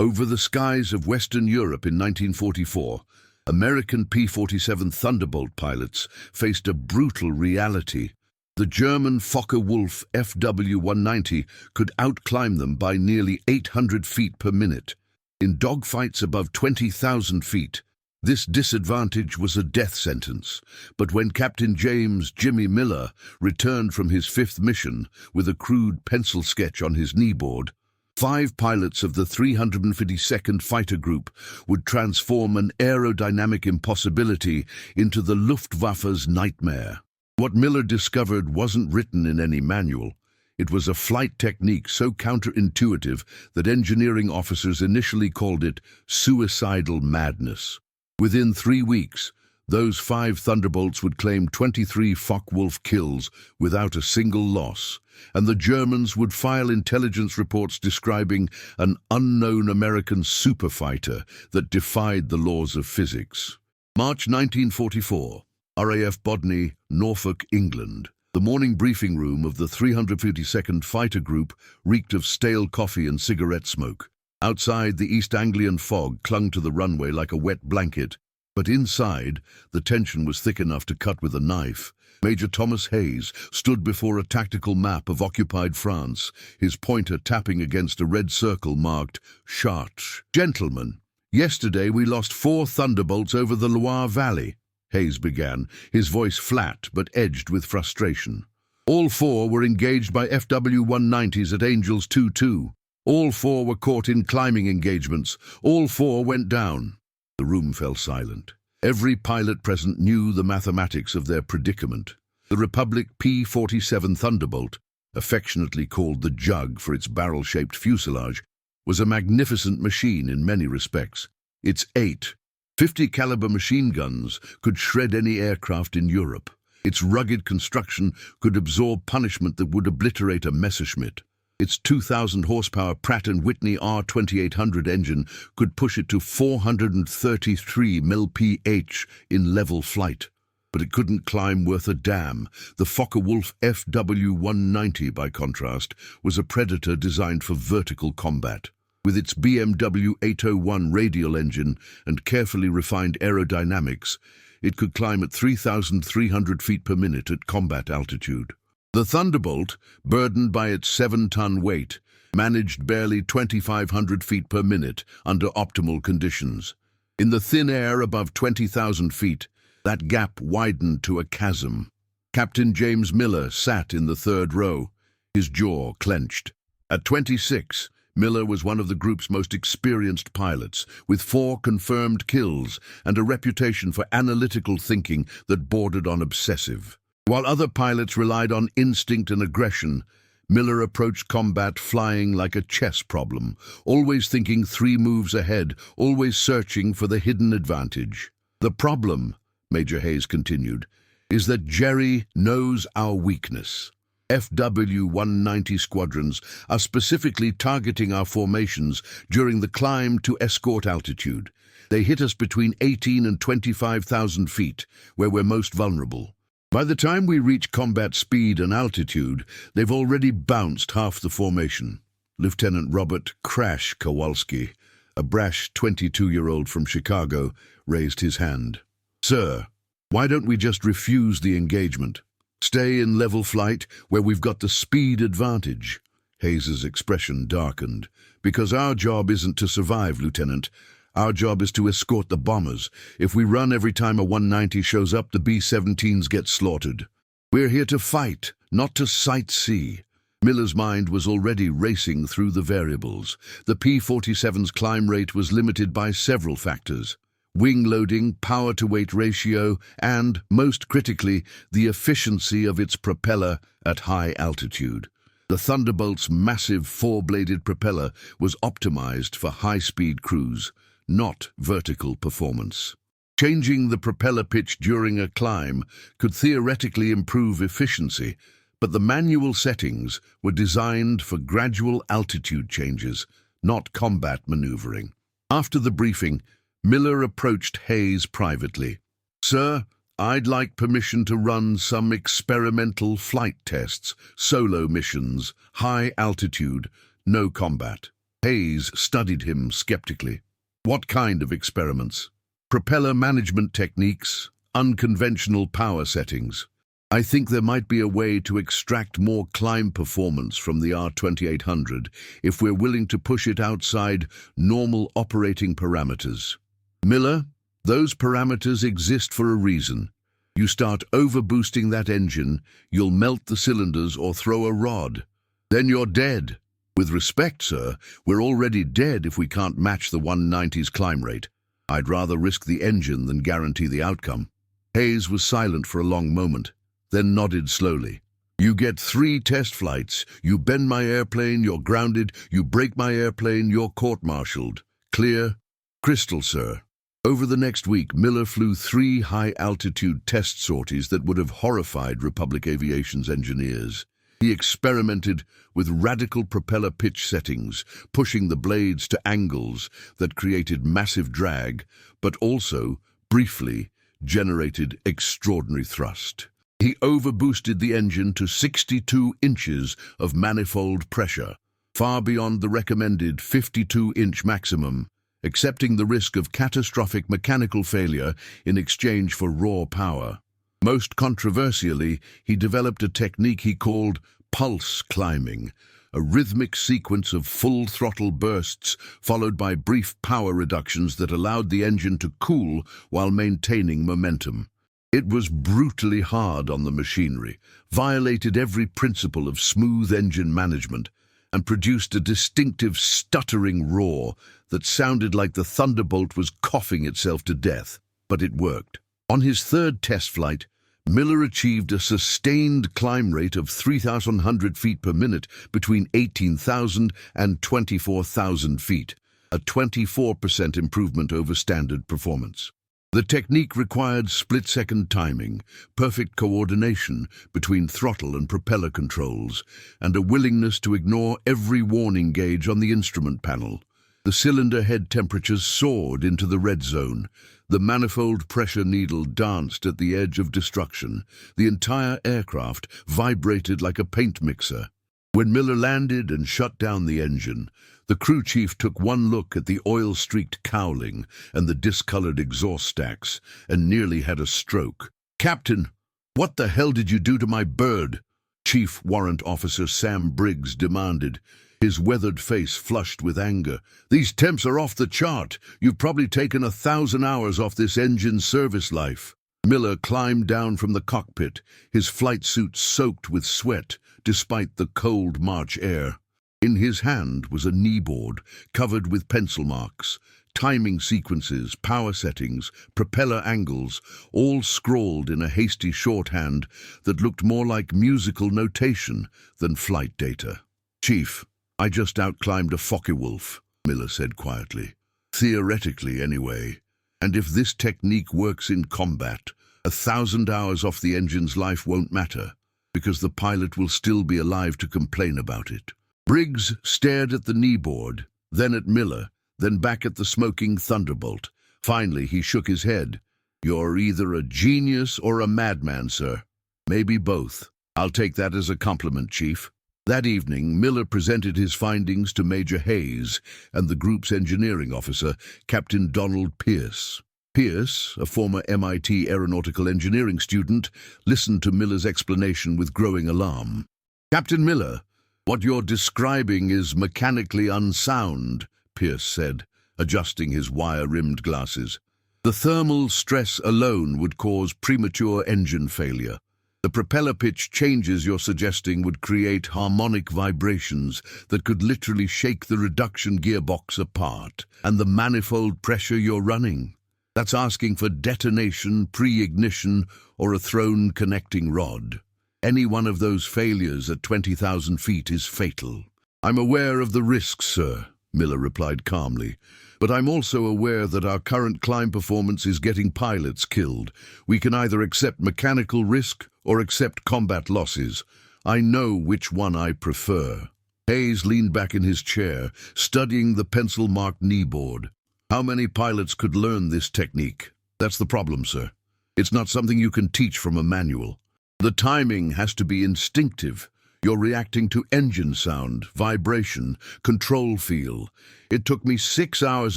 Over the skies of Western Europe in 1944, American P-47 Thunderbolt pilots faced a brutal reality. The German Focke-Wulf FW-190 could outclimb them by nearly 800 feet per minute. In dogfights above 20,000 feet, this disadvantage was a death sentence. But when Captain James "Jimmy" Miller returned from his fifth mission with a crude pencil sketch on his kneeboard, 5 pilots of the 352nd Fighter Group would transform an aerodynamic impossibility into the Luftwaffe's nightmare. What Miller discovered wasn't written in any manual. It was a flight technique so counterintuitive that engineering officers initially called it suicidal madness. Within 3 weeks, those 5 Thunderbolts would claim 23 Focke-Wulf kills without a single loss, and the Germans would file intelligence reports describing an unknown American superfighter that defied the laws of physics. March 1944, RAF Bodney, Norfolk, England. The morning briefing room of the 352nd Fighter Group reeked of stale coffee and cigarette smoke. Outside, the East Anglian fog clung to the runway like a wet blanket, but inside, the tension was thick enough to cut with a knife. Major Thomas Hayes stood before a tactical map of occupied France, his pointer tapping against a red circle marked Chartres. "Gentlemen, yesterday we lost 4 Thunderbolts over the Loire Valley," Hayes began, his voice flat but edged with frustration. "All 4 were engaged by FW-190s at Angels 2-2. All 4 were caught in climbing engagements. All 4 went down." The room fell silent. Every pilot present knew the mathematics of their predicament. The Republic P-47 Thunderbolt, affectionately called the Jug for its barrel-shaped fuselage, was a magnificent machine in many respects. Its 8 50-caliber machine guns could shred any aircraft in Europe. Its rugged construction could absorb punishment that would obliterate a Messerschmitt. Its 2,000 horsepower Pratt & Whitney R2800 engine could push it to 433 mph in level flight. But it couldn't climb worth a damn. The Focke-Wulf FW-190, by contrast, was a Predator designed for vertical combat. With its BMW 801 radial engine and carefully refined aerodynamics, it could climb at 3,300 feet per minute at combat altitude. The Thunderbolt, burdened by its 7-ton weight, managed barely 2,500 feet per minute under optimal conditions. In the thin air above 20,000 feet, that gap widened to a chasm. Captain James Miller sat in the 3rd row, his jaw clenched. At 26, Miller was one of the group's most experienced pilots, with 4 confirmed kills and a reputation for analytical thinking that bordered on obsessive. While other pilots relied on instinct and aggression, Miller approached combat flying like a chess problem, always thinking 3 moves ahead, always searching for the hidden advantage. "The problem," Major Hayes continued, "is that Jerry knows our weakness. FW-190 squadrons are specifically targeting our formations during the climb to escort altitude. They hit us between 18 and 25,000 feet, where we're most vulnerable. By the time we reach combat speed and altitude, they've already bounced half the formation." Lieutenant Robert "Crash" Kowalski, a brash 22-year-old from Chicago, raised his hand. "Sir, why don't we just refuse the engagement? Stay in level flight where we've got the speed advantage?" Hayes's expression darkened. "Because our job isn't to survive, Lieutenant. Our job is to escort the bombers. If we run every time a 190 shows up, the B-17s get slaughtered. We're here to fight, not to sightsee." Miller's mind was already racing through the variables. The P-47's climb rate was limited by several factors: wing loading, power-to-weight ratio, and, most critically, the efficiency of its propeller at high altitude. The Thunderbolt's massive 4-bladed propeller was optimized for high-speed cruise, not vertical performance. Changing the propeller pitch during a climb could theoretically improve efficiency, but the manual settings were designed for gradual altitude changes, not combat maneuvering. After the briefing, Miller approached Hayes privately. "Sir, I'd like permission to run some experimental flight tests, solo missions, high altitude, no combat." Hayes studied him skeptically. What kind of experiments? Propeller management techniques, unconventional power settings. I think there might be a way to extract more climb performance from the R2800 if we're willing to push it outside normal operating parameters. Miller, those parameters exist for a reason. You start overboosting that engine, you'll melt the cylinders or throw a rod. Then you're dead. With respect, sir, we're already dead if we can't match the 190's climb rate. I'd rather risk the engine than guarantee the outcome. Hayes was silent for a long moment, then nodded slowly. You get 3 test flights. You bend my airplane, you're grounded. You break my airplane, you're court-martialed. Clear? Crystal, sir. Over the next week, Miller flew 3 high-altitude test sorties that would have horrified Republic Aviation's engineers. He experimented with radical propeller pitch settings, pushing the blades to angles that created massive drag, but also, briefly, generated extraordinary thrust. He overboosted the engine to 62 inches of manifold pressure, far beyond the recommended 52-inch maximum, accepting the risk of catastrophic mechanical failure in exchange for raw power. Most controversially, he developed a technique he called pulse climbing, a rhythmic sequence of full throttle bursts followed by brief power reductions that allowed the engine to cool while maintaining momentum. It was brutally hard on the machinery, violated every principle of smooth engine management, and produced a distinctive stuttering roar that sounded like the Thunderbolt was coughing itself to death. But it worked. On his 3rd test flight, Miller achieved a sustained climb rate of 3,100 feet per minute between 18,000 and 24,000 feet, a 24% improvement over standard performance. The technique required split-second timing, perfect coordination between throttle and propeller controls, and a willingness to ignore every warning gauge on the instrument panel. The cylinder head temperatures soared into the red zone. The manifold pressure needle danced at the edge of destruction. The entire aircraft vibrated like a paint mixer. When Miller landed and shut down the engine, the crew chief took one look at the oil-streaked cowling and the discolored exhaust stacks and nearly had a stroke. "Captain, what the hell did you do to my bird?" Chief Warrant Officer Sam Briggs demanded, his weathered face flushed with anger. "These temps are off the chart. You've probably taken 1,000 hours off this engine's service life." Miller climbed down from the cockpit, his flight suit soaked with sweat despite the cold March air. In his hand was a kneeboard covered with pencil marks, timing sequences, power settings, propeller angles, all scrawled in a hasty shorthand that looked more like musical notation than flight data. "Chief, I just outclimbed a Focke-Wulf," Miller said quietly. "Theoretically, anyway. And if this technique works in combat, 1,000 hours off the engine's life won't matter, because the pilot will still be alive to complain about it." Briggs stared at the kneeboard, then at Miller, then back at the smoking Thunderbolt. Finally, he shook his head. "You're either a genius or a madman, sir. Maybe both. I'll take that as a compliment, Chief." That evening, Miller presented his findings to Major Hayes and the group's engineering officer, Captain Donald Pierce. Pierce, a former MIT aeronautical engineering student, listened to Miller's explanation with growing alarm. "Captain Miller, what you're describing is mechanically unsound," Pierce said, adjusting his wire-rimmed glasses. "The thermal stress alone would cause premature engine failure. The propeller pitch changes you're suggesting would create harmonic vibrations that could literally shake the reduction gearbox apart. And the manifold pressure you're running, that's asking for detonation, pre-ignition, or a thrown connecting rod. Any one of those failures at 20,000 feet is fatal." "I'm aware of the risks, sir," Miller replied calmly, "but I'm also aware that our current climb performance is getting pilots killed. We can either accept mechanical risk or accept combat losses. I know which one I prefer." Hayes leaned back in his chair, studying the pencil-marked kneeboard. "How many pilots could learn this technique? That's the problem, sir. It's not something you can teach from a manual. The timing has to be instinctive. You're reacting to engine sound, vibration, control feel. It took me 6 hours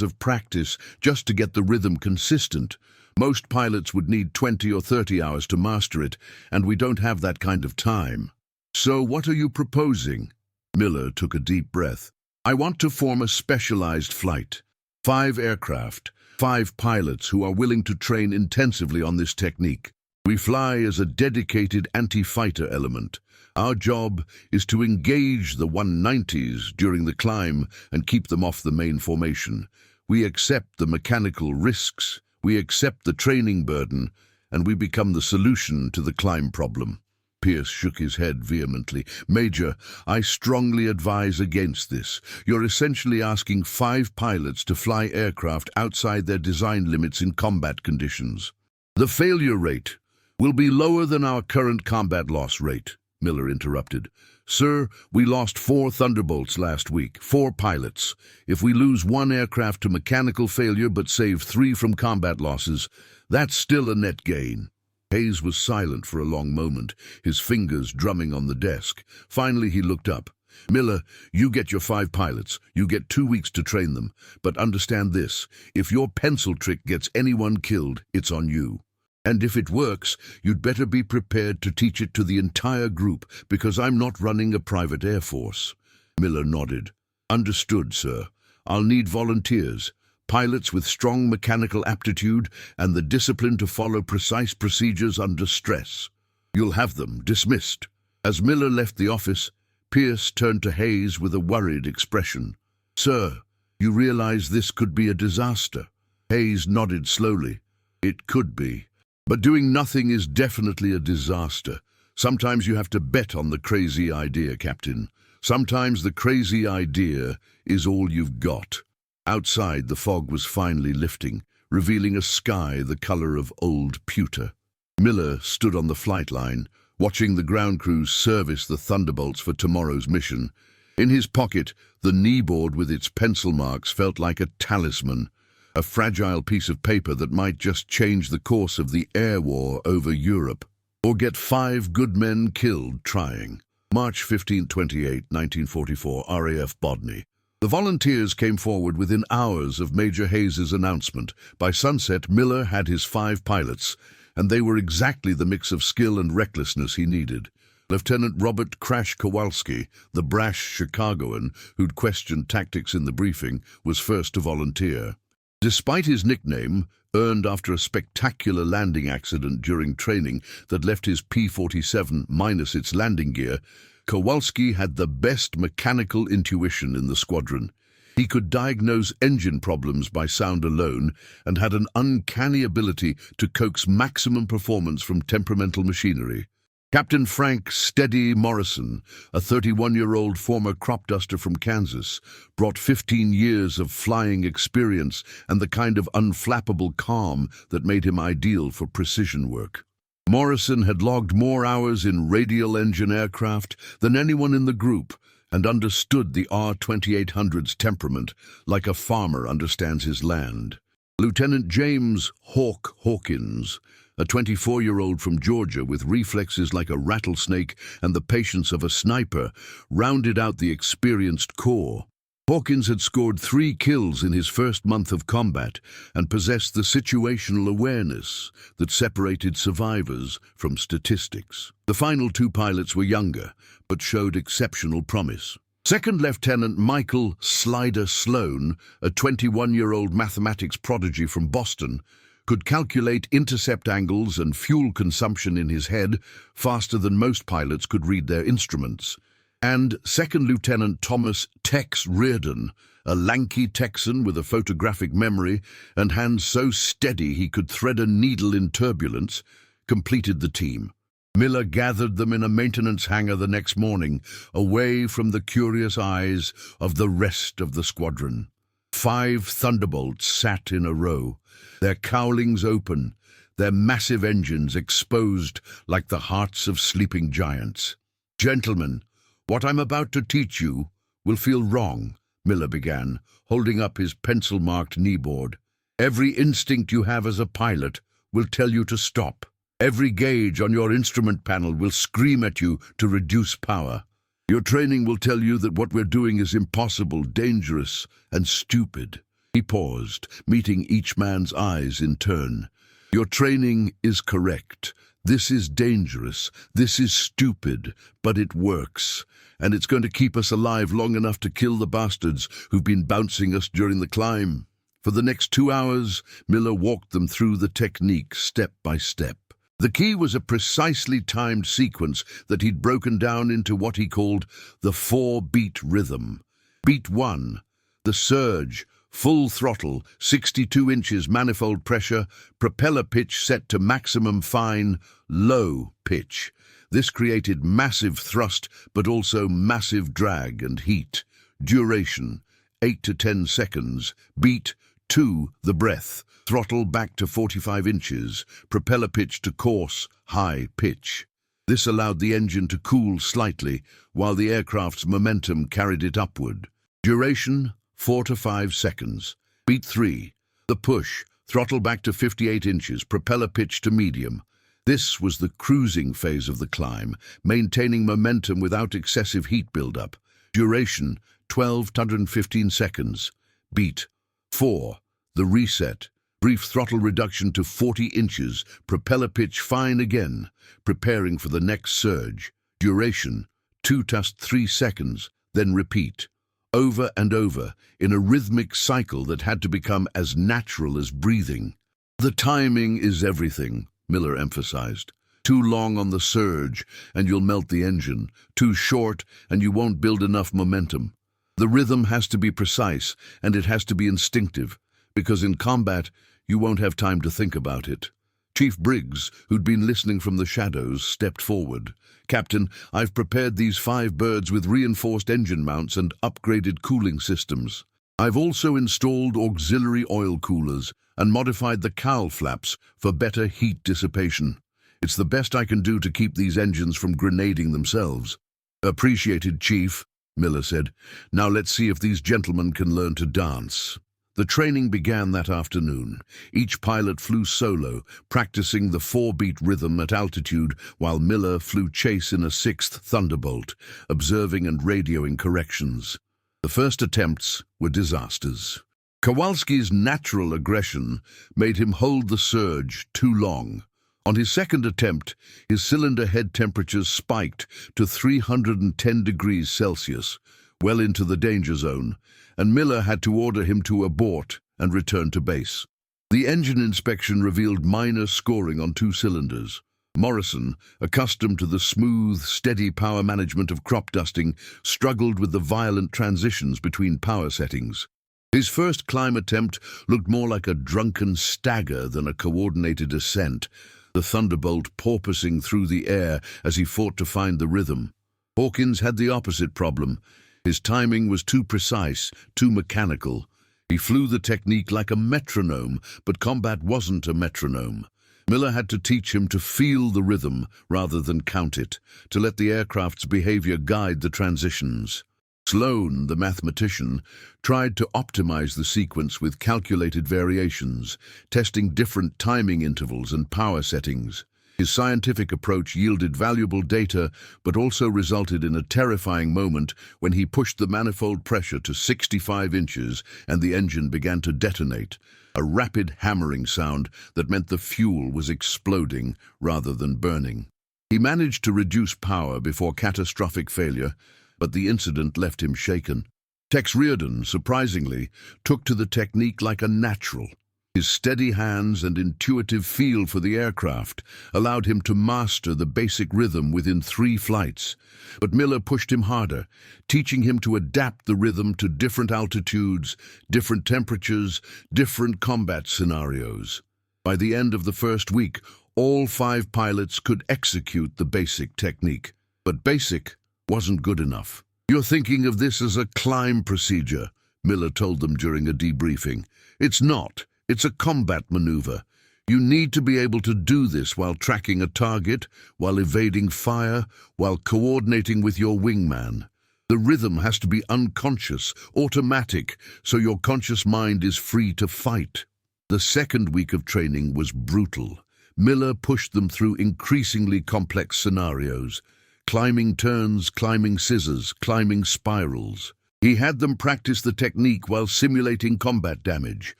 of practice just to get the rhythm consistent. Most pilots would need 20 or 30 hours to master it, and we don't have that kind of time. So what are you proposing? Miller took a deep breath. I want to form a specialized flight. 5 aircraft, 5 pilots who are willing to train intensively on this technique. We fly as a dedicated anti-fighter element. Our job is to engage the 190s during the climb and keep them off the main formation. We accept the mechanical risks, we accept the training burden, and we become the solution to the climb problem. Pierce shook his head vehemently. Major, I strongly advise against this. You're essentially asking 5 pilots to fly aircraft outside their design limits in combat conditions. The failure rate will be lower than our current combat loss rate, Miller interrupted. Sir, we lost 4 Thunderbolts last week, 4 pilots. If we lose 1 aircraft to mechanical failure but save 3 from combat losses, that's still a net gain. Hayes was silent for a long moment, his fingers drumming on the desk. Finally, he looked up. Miller, you get your 5 pilots. You get 2 weeks to train them. But understand this, if your pencil trick gets anyone killed, it's on you. And if it works, you'd better be prepared to teach it to the entire group, because I'm not running a private air force. Miller nodded. Understood, sir. I'll need volunteers. Pilots with strong mechanical aptitude and the discipline to follow precise procedures under stress. You'll have them dismissed. As Miller left the office, Pierce turned to Hayes with a worried expression. Sir, you realize this could be a disaster? Hayes nodded slowly. It could be. But doing nothing is definitely a disaster. Sometimes you have to bet on the crazy idea, Captain. Sometimes the crazy idea is all you've got. Outside, the fog was finally lifting, revealing a sky the color of old pewter. Miller stood on the flight line, watching the ground crews service the Thunderbolts for tomorrow's mission. In his pocket, the kneeboard with its pencil marks felt like a talisman, a fragile piece of paper that might just change the course of the air war over Europe, or get 5 good men killed trying. March 15, 28, 1944, RAF Bodney. The volunteers came forward within hours of Major Hayes's announcement. By sunset, Miller had his 5 pilots, and they were exactly the mix of skill and recklessness he needed. Lieutenant Robert Focke-Wulfs, the brash Chicagoan who'd questioned tactics in the briefing, was first to volunteer. Despite his nickname, earned after a spectacular landing accident during training that left his P-47 minus its landing gear, Kowalski had the best mechanical intuition in the squadron. He could diagnose engine problems by sound alone and had an uncanny ability to coax maximum performance from temperamental machinery. Captain Frank "Steady" Morrison, a 31-year-old former crop duster from Kansas, brought 15 years of flying experience and the kind of unflappable calm that made him ideal for precision work. Morrison had logged more hours in radial engine aircraft than anyone in the group and understood the R-2800's temperament like a farmer understands his land. Lieutenant James "Hawk" Hawkins, a 24-year-old from Georgia with reflexes like a rattlesnake and the patience of a sniper, rounded out the experienced corps. Hawkins had scored 3 kills in his first month of combat and possessed the situational awareness that separated survivors from statistics. The final 2 pilots were younger, but showed exceptional promise. Second Lieutenant Michael "Slider" Sloan, a 21-year-old mathematics prodigy from Boston, could calculate intercept angles and fuel consumption in his head faster than most pilots could read their instruments. And Second Lieutenant Thomas "Tex" Reardon, a lanky Texan with a photographic memory and hands so steady he could thread a needle in turbulence, completed the team. Miller gathered them in a maintenance hangar the next morning, away from the curious eyes of the rest of the squadron. 5 Thunderbolts sat in a row, their cowlings open, their massive engines exposed like the hearts of sleeping giants. Gentlemen, what I'm about to teach you will feel wrong, Miller began, holding up his pencil-marked kneeboard. Every instinct you have as a pilot will tell you to stop. Every gauge on your instrument panel will scream at you to reduce power. Your training will tell you that what we're doing is impossible, dangerous, and stupid. He paused, meeting each man's eyes in turn. Your training is correct. This is dangerous. This is stupid, but it works. And it's going to keep us alive long enough to kill the bastards who've been bouncing us during the climb. For the next 2 hours, Miller walked them through the technique step by step. The key was a precisely timed sequence that he'd broken down into what he called the 4-beat rhythm. Beat 1, the surge, full throttle, 62 inches manifold pressure, propeller pitch set to maximum fine, low pitch. This created massive thrust, but also massive drag and heat. Duration, 8 to 10 seconds. Beat 2, the breath. Throttle back to 45 inches. Propeller pitch to coarse, high pitch. This allowed the engine to cool slightly, while the aircraft's momentum carried it upward. Duration, 4 to 5 seconds. Beat 3, the push. Throttle back to 58 inches. Propeller pitch to medium. This was the cruising phase of the climb, maintaining momentum without excessive heat buildup. Duration, 12 to 115 seconds. Beat 4, the reset. Brief throttle reduction to 40 inches. Propeller pitch fine again, preparing for the next surge. Duration, 2 to 3 seconds, then repeat. Over and over, in a rhythmic cycle that had to become as natural as breathing. The timing is everything, Miller emphasized. Too long on the surge, and you'll melt the engine. Too short, and you won't build enough momentum. The rhythm has to be precise, and it has to be instinctive, because in combat, you won't have time to think about it. Chief Briggs, who'd been listening from the shadows, stepped forward. Captain, I've prepared these 5 birds with reinforced engine mounts and upgraded cooling systems. I've also installed auxiliary oil coolers and modified the cowl flaps for better heat dissipation. It's the best I can do to keep these engines from grenading themselves. Appreciated, Chief, Miller said. Now let's see if these gentlemen can learn to dance. The training began that afternoon. Each pilot flew solo, practicing the 4-beat rhythm at altitude, while Miller flew chase in a 6th Thunderbolt, observing and radioing corrections. The first attempts were disasters. Kowalski's natural aggression made him hold the surge too long. On his second attempt, his cylinder head temperatures spiked to 310 degrees Celsius, well into the danger zone, and Miller had to order him to abort and return to base. The engine inspection revealed minor scoring on 2 cylinders. Morrison, accustomed to the smooth, steady power management of crop dusting, struggled with the violent transitions between power settings. His first climb attempt looked more like a drunken stagger than a coordinated ascent, the Thunderbolt porpoising through the air as he fought to find the rhythm. Hawkins had the opposite problem. His timing was too precise, too mechanical. He flew the technique like a metronome, but combat wasn't a metronome. Miller had to teach him to feel the rhythm rather than count it, to let the aircraft's behavior guide the transitions. Sloan, the mathematician, tried to optimize the sequence with calculated variations, testing different timing intervals and power settings. His scientific approach yielded valuable data, but also resulted in a terrifying moment when he pushed the manifold pressure to 65 inches and the engine began to detonate, a rapid hammering sound that meant the fuel was exploding rather than burning. He managed to reduce power before catastrophic failure, but the incident left him shaken. Tex Reardon, surprisingly, took to the technique like a natural. His steady hands and intuitive feel for the aircraft allowed him to master the basic rhythm within 3 flights. But Miller pushed him harder, teaching him to adapt the rhythm to different altitudes, different temperatures, different combat scenarios. By the end of the first week, all 5 pilots could execute the basic technique. But basic wasn't good enough. "You're thinking of this as a climb procedure," Miller told them during a debriefing. "It's not. It's a combat maneuver. You need to be able to do this while tracking a target, while evading fire, while coordinating with your wingman. The rhythm has to be unconscious, automatic, so your conscious mind is free to fight." The second week of training was brutal. Miller pushed them through increasingly complex scenarios. climbing turns, climbing scissors, climbing spirals. He had them practice the technique while simulating combat damage,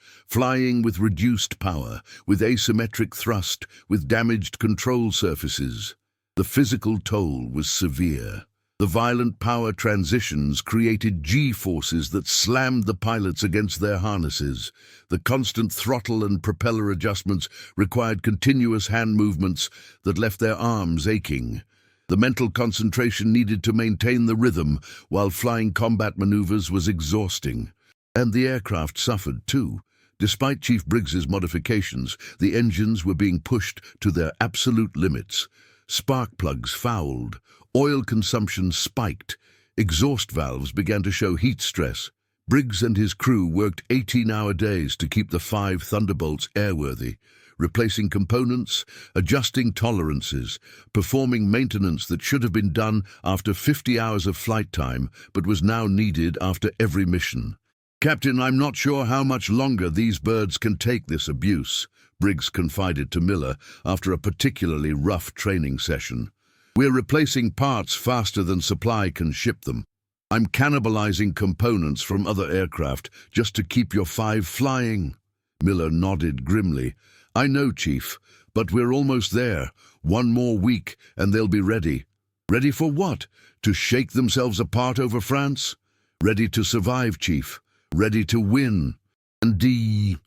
flying with reduced power, with asymmetric thrust, with damaged control surfaces. The physical toll was severe. The violent power transitions created G-forces that slammed the pilots against their harnesses. The constant throttle and propeller adjustments required continuous hand movements that left their arms aching. The mental concentration needed to maintain the rhythm while flying combat maneuvers was exhausting. And the aircraft suffered too. Despite Chief Briggs's modifications, the engines were being pushed to their absolute limits. Spark plugs fouled, oil consumption spiked, exhaust valves began to show heat stress. Briggs and his crew worked 18-hour days to keep the 5 Thunderbolts airworthy, replacing components, adjusting tolerances, performing maintenance that should have been done after 50 hours of flight time but was now needed after every mission. "Captain, I'm not sure how much longer these birds can take this abuse," Briggs confided to Miller after a particularly rough training session. "We're replacing parts faster than supply can ship them. I'm cannibalizing components from other aircraft just to keep your 5 flying." Miller nodded grimly. "I know, Chief, but we're almost there. 1 more week and they'll be ready." "Ready for what? To shake themselves apart over France?" "Ready to survive, Chief. Ready to win." And the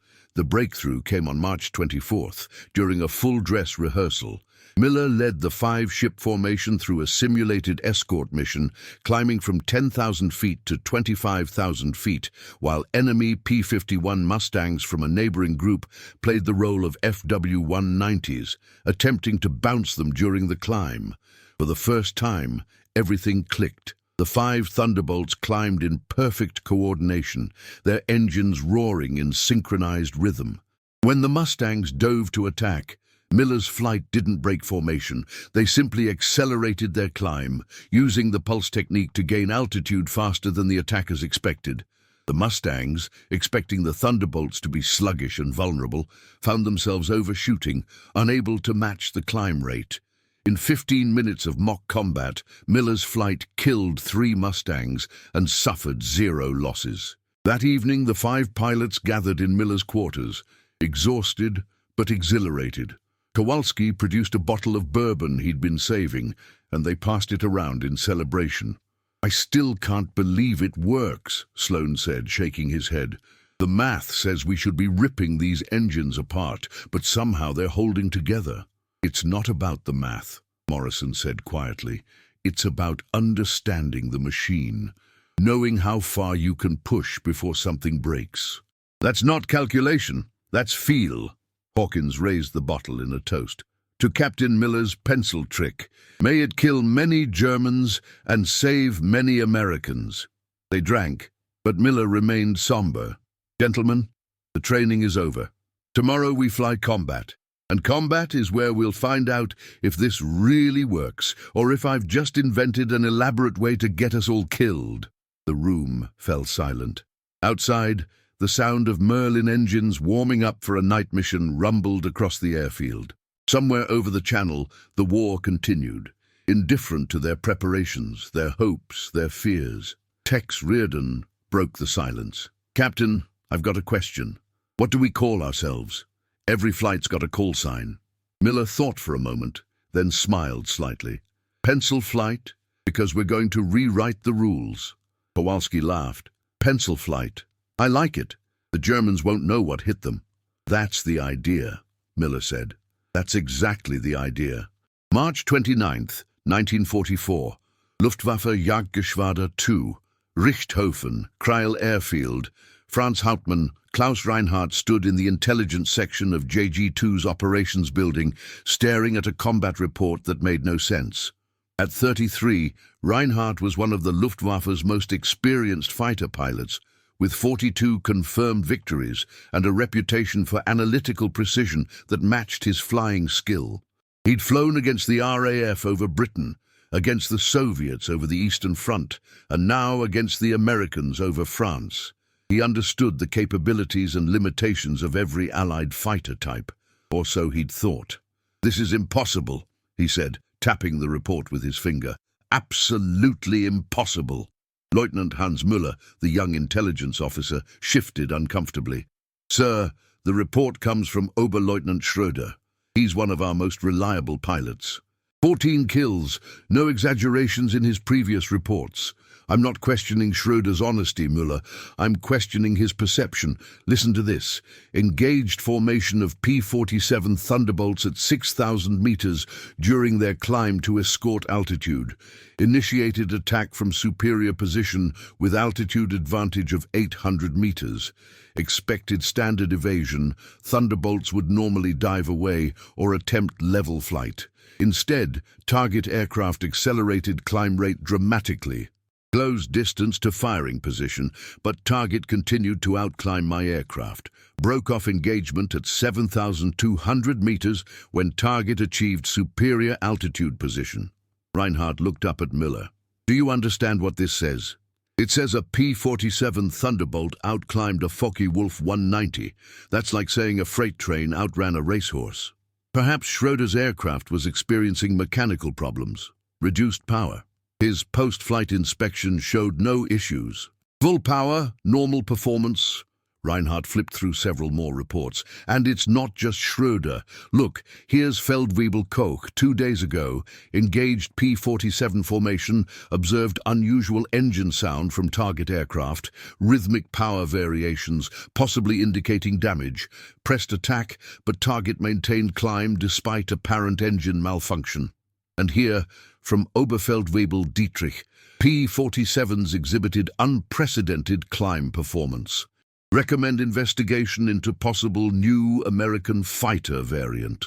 breakthrough came on March 24th during a full-dress rehearsal. Miller led the 5-ship formation through a simulated escort mission, climbing from 10,000 feet to 25,000 feet, while enemy P-51 Mustangs from a neighboring group played the role of FW-190s, attempting to bounce them during the climb. For the first time, everything clicked. The 5 Thunderbolts climbed in perfect coordination, their engines roaring in synchronized rhythm. When the Mustangs dove to attack, Miller's flight didn't break formation. They simply accelerated their climb, using the pulse technique to gain altitude faster than the attackers expected. The Mustangs, expecting the Thunderbolts to be sluggish and vulnerable, found themselves overshooting, unable to match the climb rate. In 15 minutes of mock combat, Miller's flight killed 3 Mustangs and suffered 0 losses. That evening, the 5 pilots gathered in Miller's quarters, exhausted but exhilarated. Kowalski produced a bottle of bourbon he'd been saving, and they passed it around in celebration. "I still can't believe it works," Sloan said, shaking his head. "The math says we should be ripping these engines apart, but somehow they're holding together." "It's not about the math," Morrison said quietly. "It's about understanding the machine, knowing how far you can push before something breaks." "That's not calculation, that's feel." Hawkins raised the bottle in a toast. "To Captain Miller's pencil trick. May it kill many Germans and save many Americans." They drank, but Miller remained somber. "Gentlemen, the training is over. Tomorrow we fly combat. And combat is where we'll find out if this really works, or if I've just invented an elaborate way to get us all killed." The room fell silent. Outside, the sound of Merlin engines warming up for a night mission rumbled across the airfield. Somewhere over the channel, the war continued, indifferent to their preparations, their hopes, their fears. Tex Reardon broke the silence. "Captain, I've got a question. What do we call ourselves? Every flight's got a call sign." Miller thought for a moment, then smiled slightly. "Pencil flight, because we're going to rewrite the rules." Kowalski laughed. "Pencil flight. I like it. The Germans won't know what hit them." "That's the idea," Miller said. "That's exactly the idea." March 29th, 1944. Luftwaffe Jagdgeschwader 2, Richthofen, Kreil Airfield. Franz Hauptmann, Klaus Reinhardt stood in the intelligence section of JG-2's operations building, staring at a combat report that made no sense. At 33, Reinhardt was one of the Luftwaffe's most experienced fighter pilots, with 42 confirmed victories and a reputation for analytical precision that matched his flying skill. He'd flown against the RAF over Britain, against the Soviets over the Eastern Front, and now against the Americans over France. He understood the capabilities and limitations of every Allied fighter type, or so he'd thought. "This is impossible," he said, tapping the report with his finger. Absolutely impossible. Lieutenant Hans Müller, the young intelligence officer, shifted uncomfortably. Sir, the report comes from Oberleutnant Schröder. He's one of our most reliable pilots. 14 kills, no exaggerations in his previous reports. I'm not questioning Schröder's honesty, Müller. I'm questioning his perception. Listen to this. Engaged formation of P-47 Thunderbolts at 6,000 meters during their climb to escort altitude. Initiated attack from superior position with altitude advantage of 800 meters. Expected standard evasion. Thunderbolts would normally dive away or attempt level flight. Instead, target aircraft accelerated climb rate dramatically. Closed distance to firing position, but target continued to outclimb my aircraft. Broke off engagement at 7,200 meters when target achieved superior altitude position. Reinhardt looked up at Müller. Do you understand what this says? It says a P-47 Thunderbolt outclimbed a Focke-Wulfs 190. That's like saying a freight train outran a racehorse. Perhaps Schröder's aircraft was experiencing mechanical problems, reduced power. His post-flight inspection showed no issues. Full power, normal performance. Reinhardt flipped through several more reports. And it's not just Schröder. Look, here's Feldwebel Koch, 2 days ago. Engaged P-47 formation, observed unusual engine sound from target aircraft, rhythmic power variations, possibly indicating damage. Pressed attack, but target maintained climb despite apparent engine malfunction. And here, from Oberfeldwebel Dietrich, P-47s exhibited unprecedented climb performance. Recommend investigation into possible new American fighter variant.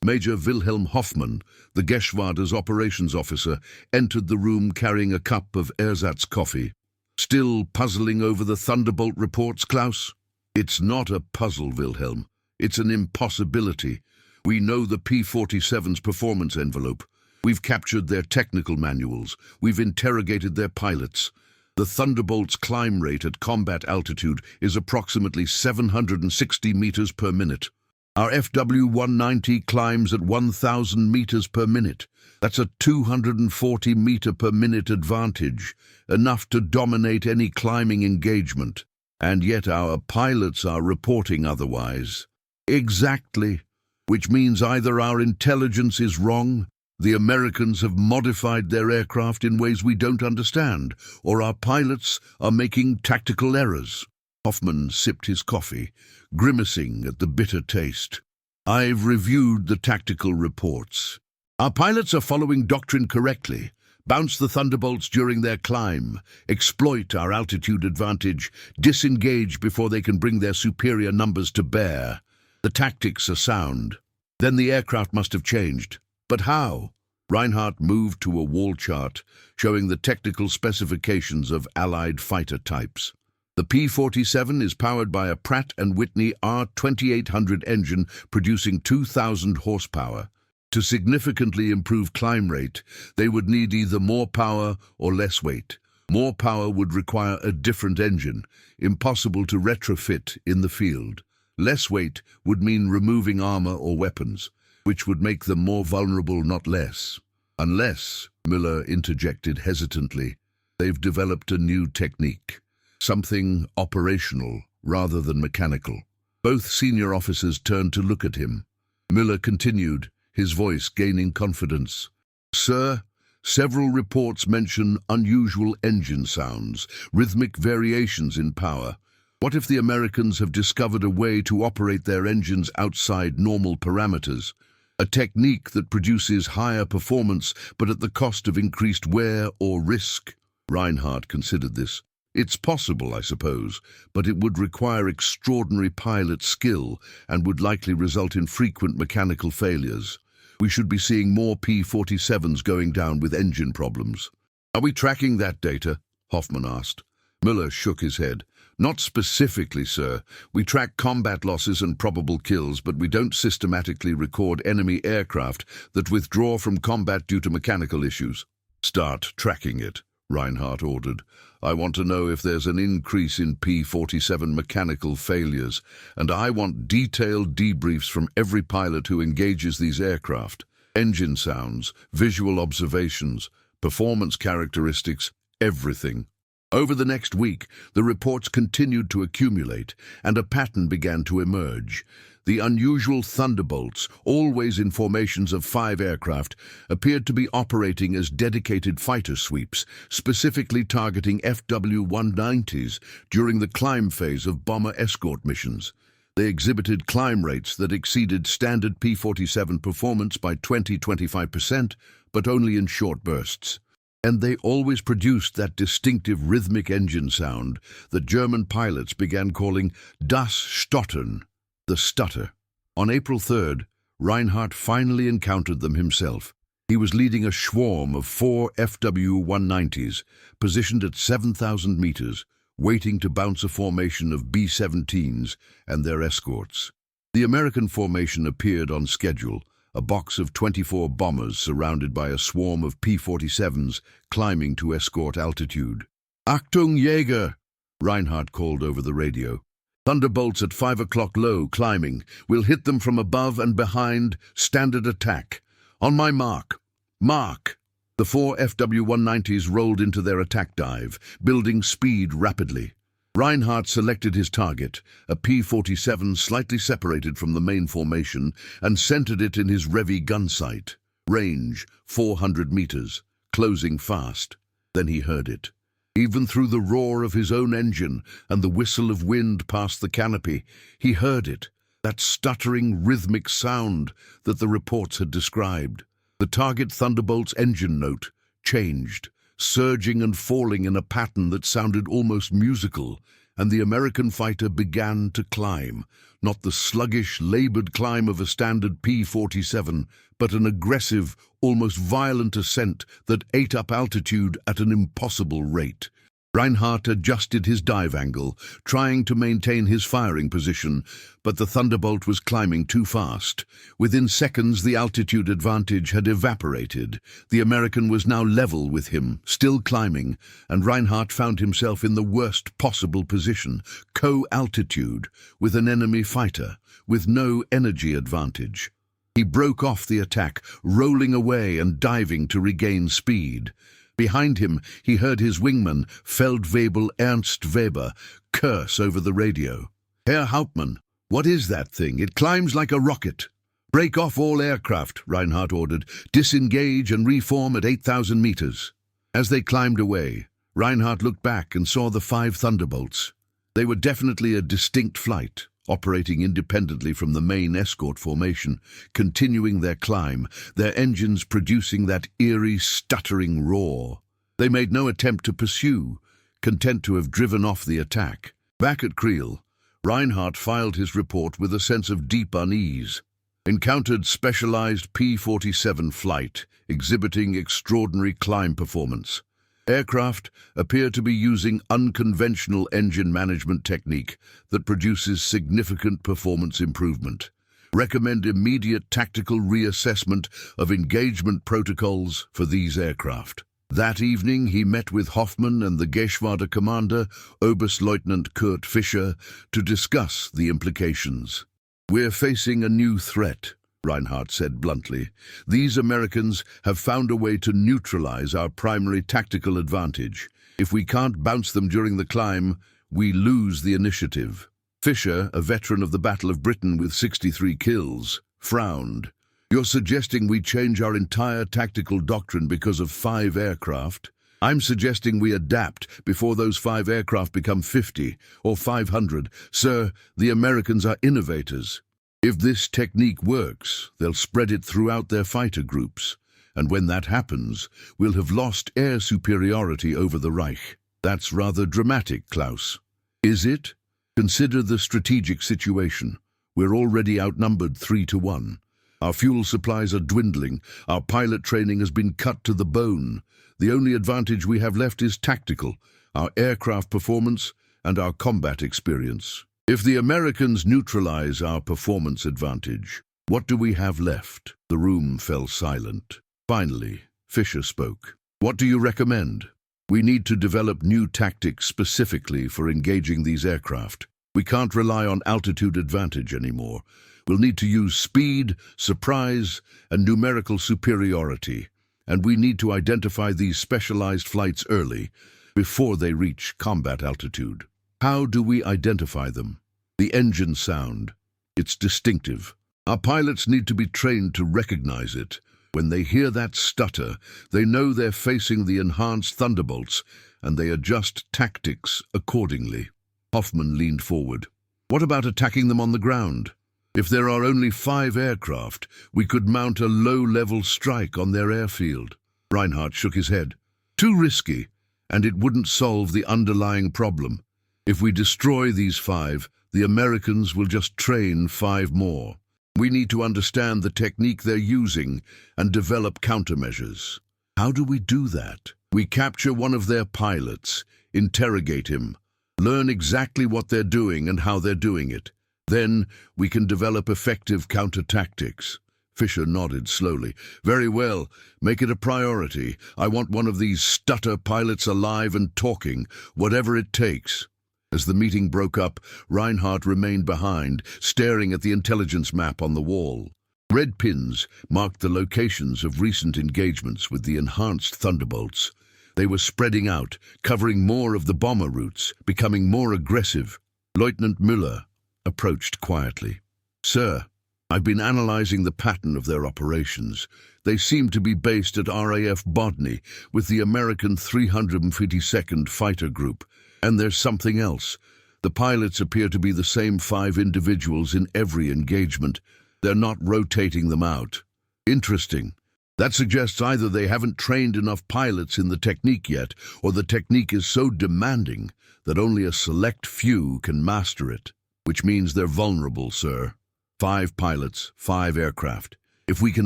Major Wilhelm Hoffmann, the Geschwader's operations officer, entered the room carrying a cup of ersatz coffee. Still puzzling over the Thunderbolt reports, Klaus? It's not a puzzle, Wilhelm. It's an impossibility. We know the P-47's performance envelope. We've captured their technical manuals. We've interrogated their pilots. The Thunderbolt's climb rate at combat altitude is approximately 760 meters per minute. Our FW-190 climbs at 1,000 meters per minute. That's a 240 meter per minute advantage, enough to dominate any climbing engagement. And yet our pilots are reporting otherwise. Exactly. Which means either our intelligence is wrong, the Americans have modified their aircraft in ways we don't understand, or our pilots are making tactical errors. Hoffmann sipped his coffee, grimacing at the bitter taste. I've reviewed the tactical reports. Our pilots are following doctrine correctly. Bounce the Thunderbolts during their climb, exploit our altitude advantage, disengage before they can bring their superior numbers to bear. The tactics are sound. Then the aircraft must have changed. But how? Reinhardt moved to a wall chart showing the technical specifications of Allied fighter types. The P-47 is powered by a Pratt & Whitney R2800 engine producing 2,000 horsepower. To significantly improve climb rate, they would need either more power or less weight. More power would require a different engine, impossible to retrofit in the field. Less weight would mean removing armor or weapons, which would make them more vulnerable, not less. Unless, Müller interjected hesitantly, they've developed a new technique, something operational rather than mechanical. Both senior officers turned to look at him. Müller continued, his voice gaining confidence. Sir, several reports mention unusual engine sounds, rhythmic variations in power. What if the Americans have discovered a way to operate their engines outside normal parameters? A technique that produces higher performance, but at the cost of increased wear or risk? Reinhardt considered this. It's possible, I suppose, but it would require extraordinary pilot skill and would likely result in frequent mechanical failures. We should be seeing more P-47s going down with engine problems. Are we tracking that data? Hoffmann asked. Müller shook his head. Not specifically, sir. We track combat losses and probable kills, but we don't systematically record enemy aircraft that withdraw from combat due to mechanical issues. Start tracking it, Reinhardt ordered. I want to know if there's an increase in P-47 mechanical failures, and I want detailed debriefs from every pilot who engages these aircraft. Engine sounds, visual observations, performance characteristics, everything. Over the next week, the reports continued to accumulate, and a pattern began to emerge. The unusual Thunderbolts, always in formations of 5 aircraft, appeared to be operating as dedicated fighter sweeps, specifically targeting FW-190s during the climb phase of bomber escort missions. They exhibited climb rates that exceeded standard P-47 performance by 20–25%, but only in short bursts. And they always produced that distinctive rhythmic engine sound that German pilots began calling Das Stottern, the stutter. On April 3rd, Reinhardt finally encountered them himself. He was leading a swarm of 4 FW-190s, positioned at 7,000 meters, waiting to bounce a formation of B-17s and their escorts. The American formation appeared on schedule, a box of 24 bombers surrounded by a swarm of P-47s climbing to escort altitude. "Achtung, Jäger!" Reinhardt called over the radio. "Thunderbolts at 5 o'clock low, climbing. We'll hit them from above and behind. Standard attack. On my mark. Mark!" The 4 FW-190s rolled into their attack dive, building speed rapidly. Reinhardt selected his target, a P-47 slightly separated from the main formation, and centered it in his Revi gun sight. Range, 400 meters, closing fast. Then he heard it. Even through the roar of his own engine and the whistle of wind past the canopy, he heard it, that stuttering rhythmic sound that the reports had described. The target Thunderbolt's engine note changed, surging and falling in a pattern that sounded almost musical, and the American fighter began to climb, not the sluggish, labored climb of a standard P-47, but an aggressive, almost violent ascent that ate up altitude at an impossible rate. Reinhardt adjusted his dive angle, trying to maintain his firing position, but the Thunderbolt was climbing too fast. Within seconds, the altitude advantage had evaporated. The American was now level with him, still climbing, and Reinhardt found himself in the worst possible position, co-altitude, with an enemy fighter, with no energy advantage. He broke off the attack, rolling away and diving to regain speed. Behind him, he heard his wingman, Feldwebel Ernst Weber, curse over the radio. "Herr Hauptmann, what is that thing? It climbs like a rocket." "Break off all aircraft," Reinhardt ordered. "Disengage and reform at 8,000 meters." As they climbed away, Reinhardt looked back and saw the 5 Thunderbolts. They were definitely a distinct flight, operating independently from the main escort formation, continuing their climb, their engines producing that eerie, stuttering roar. They made no attempt to pursue, content to have driven off the attack. Back at Creel, Reinhardt filed his report with a sense of deep unease. Encountered specialized P-47 flight, exhibiting extraordinary climb performance. Aircraft appear to be using unconventional engine management technique that produces significant performance improvement. Recommend immediate tactical reassessment of engagement protocols for these aircraft. That evening, he met with Hoffmann and the Geschwader commander, Oberstleutnant Kurt Fischer, to discuss the implications. "We're facing a new threat," Reinhardt said bluntly. "These Americans have found a way to neutralize our primary tactical advantage. If we can't bounce them during the climb, we lose the initiative." Fischer, a veteran of the Battle of Britain with 63 kills, frowned. "You're suggesting we change our entire tactical doctrine because of 5 aircraft? I'm suggesting we adapt before those 5 aircraft become 50 or 500. Sir, the Americans are innovators. If this technique works, they'll spread it throughout their fighter groups, and when that happens, we'll have lost air superiority over the Reich. That's rather dramatic, Klaus." "Is it? Consider the strategic situation. We're already outnumbered 3-1. Our fuel supplies are dwindling. Our pilot training has been cut to the bone. The only advantage we have left is tactical, our aircraft performance and our combat experience. If the Americans neutralize our performance advantage, what do we have left?" The room fell silent. Finally, Fischer spoke. "What do you recommend?" "We need to develop new tactics specifically for engaging these aircraft. We can't rely on altitude advantage anymore. We'll need to use speed, surprise, and numerical superiority. and we need to identify these specialized flights early, before they reach combat altitude. How do we identify them? The engine sound. It's distinctive. Our pilots need to be trained to recognize it. When they hear that stutter, they know they're facing the enhanced Thunderbolts, and they adjust tactics accordingly. Hoffman leaned forward. What about attacking them on the ground? If there are only 5 aircraft, we could mount a low-level strike on their airfield. Reinhardt shook his head. Too risky, and it wouldn't solve the underlying problem. If we destroy these 5, the Americans will just train 5 more. We need to understand the technique they're using and develop countermeasures. How do we do that? We capture one of their pilots, interrogate him, learn exactly what they're doing and how they're doing it. Then we can develop effective counter-tactics. Fisher nodded slowly. Very well. Make it a priority. I want one of these stutter pilots alive and talking, whatever it takes. As the meeting broke up, Reinhardt remained behind, staring at the intelligence map on the wall. Red pins marked the locations of recent engagements with the enhanced Thunderbolts. They were spreading out, covering more of the bomber routes, becoming more aggressive. Lieutenant Müller approached quietly. Sir, I've been analyzing the pattern of their operations. They seem to be based at RAF Bodny with the American 352nd Fighter Group. And there's something else. The pilots appear to be the same 5 individuals in every engagement. They're not rotating them out. Interesting. That suggests either they haven't trained enough pilots in the technique yet, or the technique is so demanding that only a select few can master it. Which means they're vulnerable, sir. 5 pilots, 5 aircraft. If we can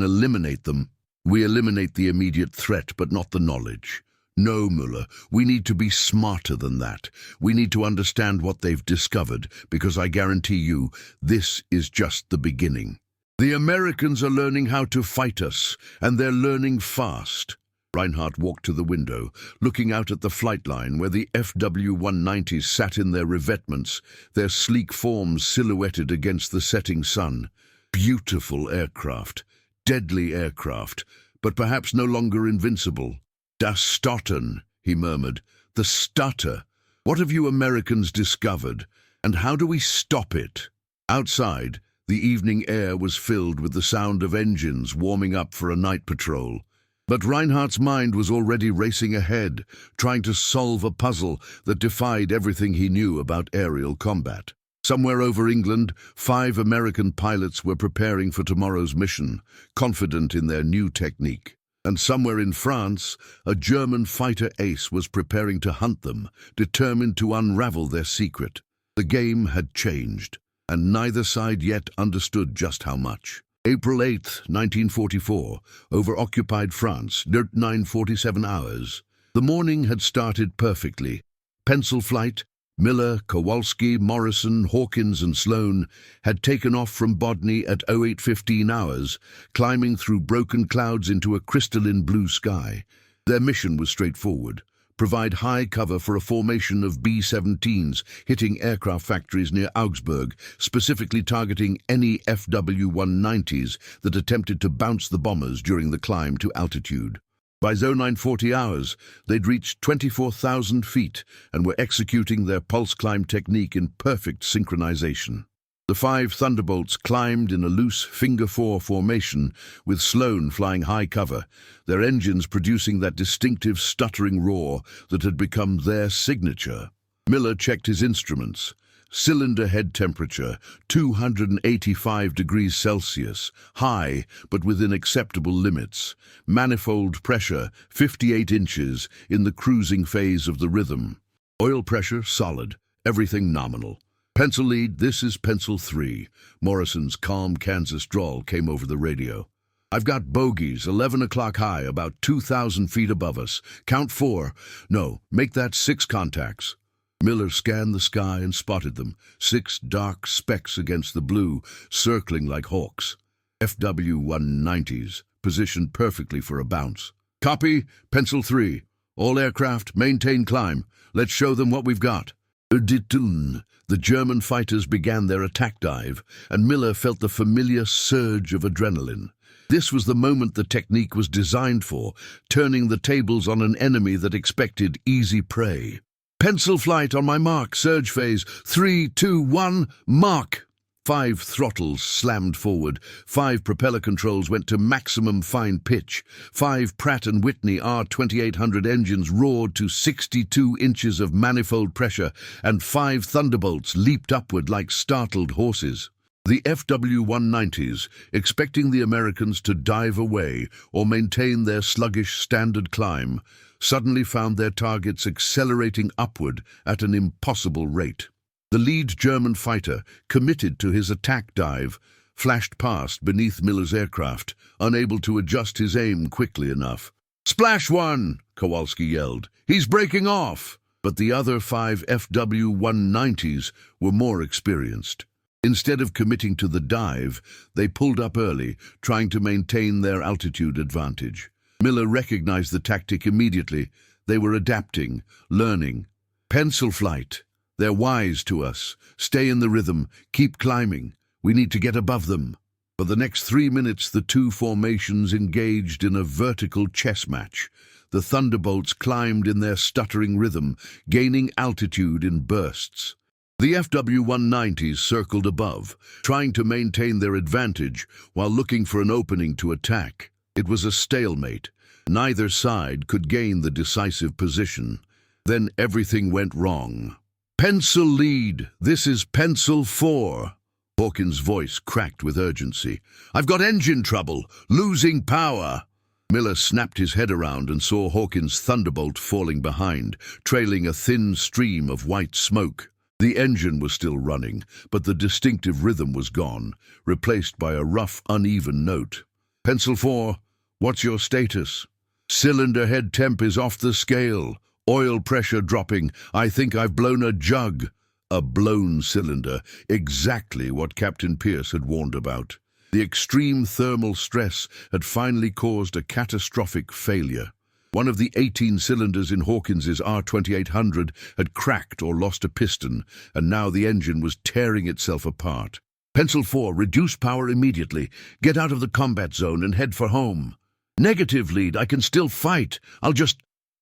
eliminate them, we eliminate the immediate threat, but not the knowledge. No, Müller, we need to be smarter than that. We need to understand what they've discovered, because I guarantee you, this is just the beginning. The Americans are learning how to fight us, and they're learning fast. Reinhardt walked to the window, looking out at the flight line where the FW-190s sat in their revetments, their sleek forms silhouetted against the setting sun. Beautiful aircraft, deadly aircraft, but perhaps no longer invincible. Das Stottern, he murmured. The stutter. What have you Americans discovered, and how do we stop it? Outside, the evening air was filled with the sound of engines warming up for a night patrol. But Reinhardt's mind was already racing ahead, trying to solve a puzzle that defied everything he knew about aerial combat. Somewhere over England, 5 American pilots were preparing for tomorrow's mission, confident in their new technique. And somewhere in France, a German fighter ace was preparing to hunt them, determined to unravel their secret. The game had changed, and neither side yet understood just how much. April 8, 1944, over occupied France, 9:47 hours. The morning had started perfectly. Pencil flight, Miller, Kowalski, Morrison, Hawkins and Sloan had taken off from Bodny at 08:15 hours, climbing through broken clouds into a crystalline blue sky. Their mission was straightforward: provide high cover for a formation of B-17s hitting aircraft factories near Augsburg, specifically targeting any FW-190s that attempted to bounce the bombers during the climb to altitude. By 09:40 hours, they'd reached 24,000 feet and were executing their pulse climb technique in perfect synchronization. The 5 Thunderbolts climbed in a loose finger-4 formation, with Sloan flying high cover, their engines producing that distinctive stuttering roar that had become their signature. Miller checked his instruments. Cylinder head temperature, 285 degrees Celsius, high but within acceptable limits. Manifold pressure, 58 inches, in the cruising phase of the rhythm. Oil pressure, solid, everything nominal. Pencil lead, this is pencil 3. Morrison's calm Kansas drawl came over the radio. I've got bogeys, 11 o'clock high, about 2,000 feet above us. Count 4. No, make that 6 contacts. Miller scanned the sky and spotted them, 6 dark specks against the blue, circling like hawks. FW-190s, positioned perfectly for a bounce. Copy, pencil 3. All aircraft, maintain climb. Let's show them what we've got. The German fighters began their attack dive, and Miller felt the familiar surge of adrenaline. This was the moment the technique was designed for, turning the tables on an enemy that expected easy prey. Pencil flight on my mark, surge phase, 3, 2, 1, mark! 5 throttles slammed forward, 5 propeller controls went to maximum fine pitch, 5 Pratt & Whitney R2800 engines roared to 62 inches of manifold pressure, and 5 Thunderbolts leaped upward like startled horses. The FW-190s, expecting the Americans to dive away or maintain their sluggish standard climb, suddenly found their targets accelerating upward at an impossible rate. The lead German fighter, committed to his attack dive, flashed past beneath Miller's aircraft, unable to adjust his aim quickly enough. "Splash one!" Kowalski yelled. "He's breaking off!" But the other 5 FW-190s were more experienced. Instead of committing to the dive, they pulled up early, trying to maintain their altitude advantage. Miller recognized the tactic immediately. They were adapting, learning. Pencil flight. They're wise to us. Stay in the rhythm. Keep climbing. We need to get above them. For the next 3 minutes, the two formations engaged in a vertical chess match. The Thunderbolts climbed in their stuttering rhythm, gaining altitude in bursts. The FW-190s circled above, trying to maintain their advantage while looking for an opening to attack. It was a stalemate. Neither side could gain the decisive position. Then everything went wrong. "Pencil lead. This is Pencil 4. Hawkins' voice cracked with urgency. "I've got engine trouble. Losing power." Miller snapped his head around and saw Hawkins' Thunderbolt falling behind, trailing a thin stream of white smoke. The engine was still running, but the distinctive rhythm was gone, replaced by a rough, uneven note. "Pencil 4, what's your status?" "Cylinder head temp is off the scale. Oil pressure dropping. I think I've blown a jug." A blown cylinder, exactly what Captain Pierce had warned about. The extreme thermal stress had finally caused a catastrophic failure. One of the 18 cylinders in Hawkins's R2800 had cracked or lost a piston, and now the engine was tearing itself apart. "Pencil 4, reduce power immediately. Get out of the combat zone and head for home." "Negative, lead. I can still fight.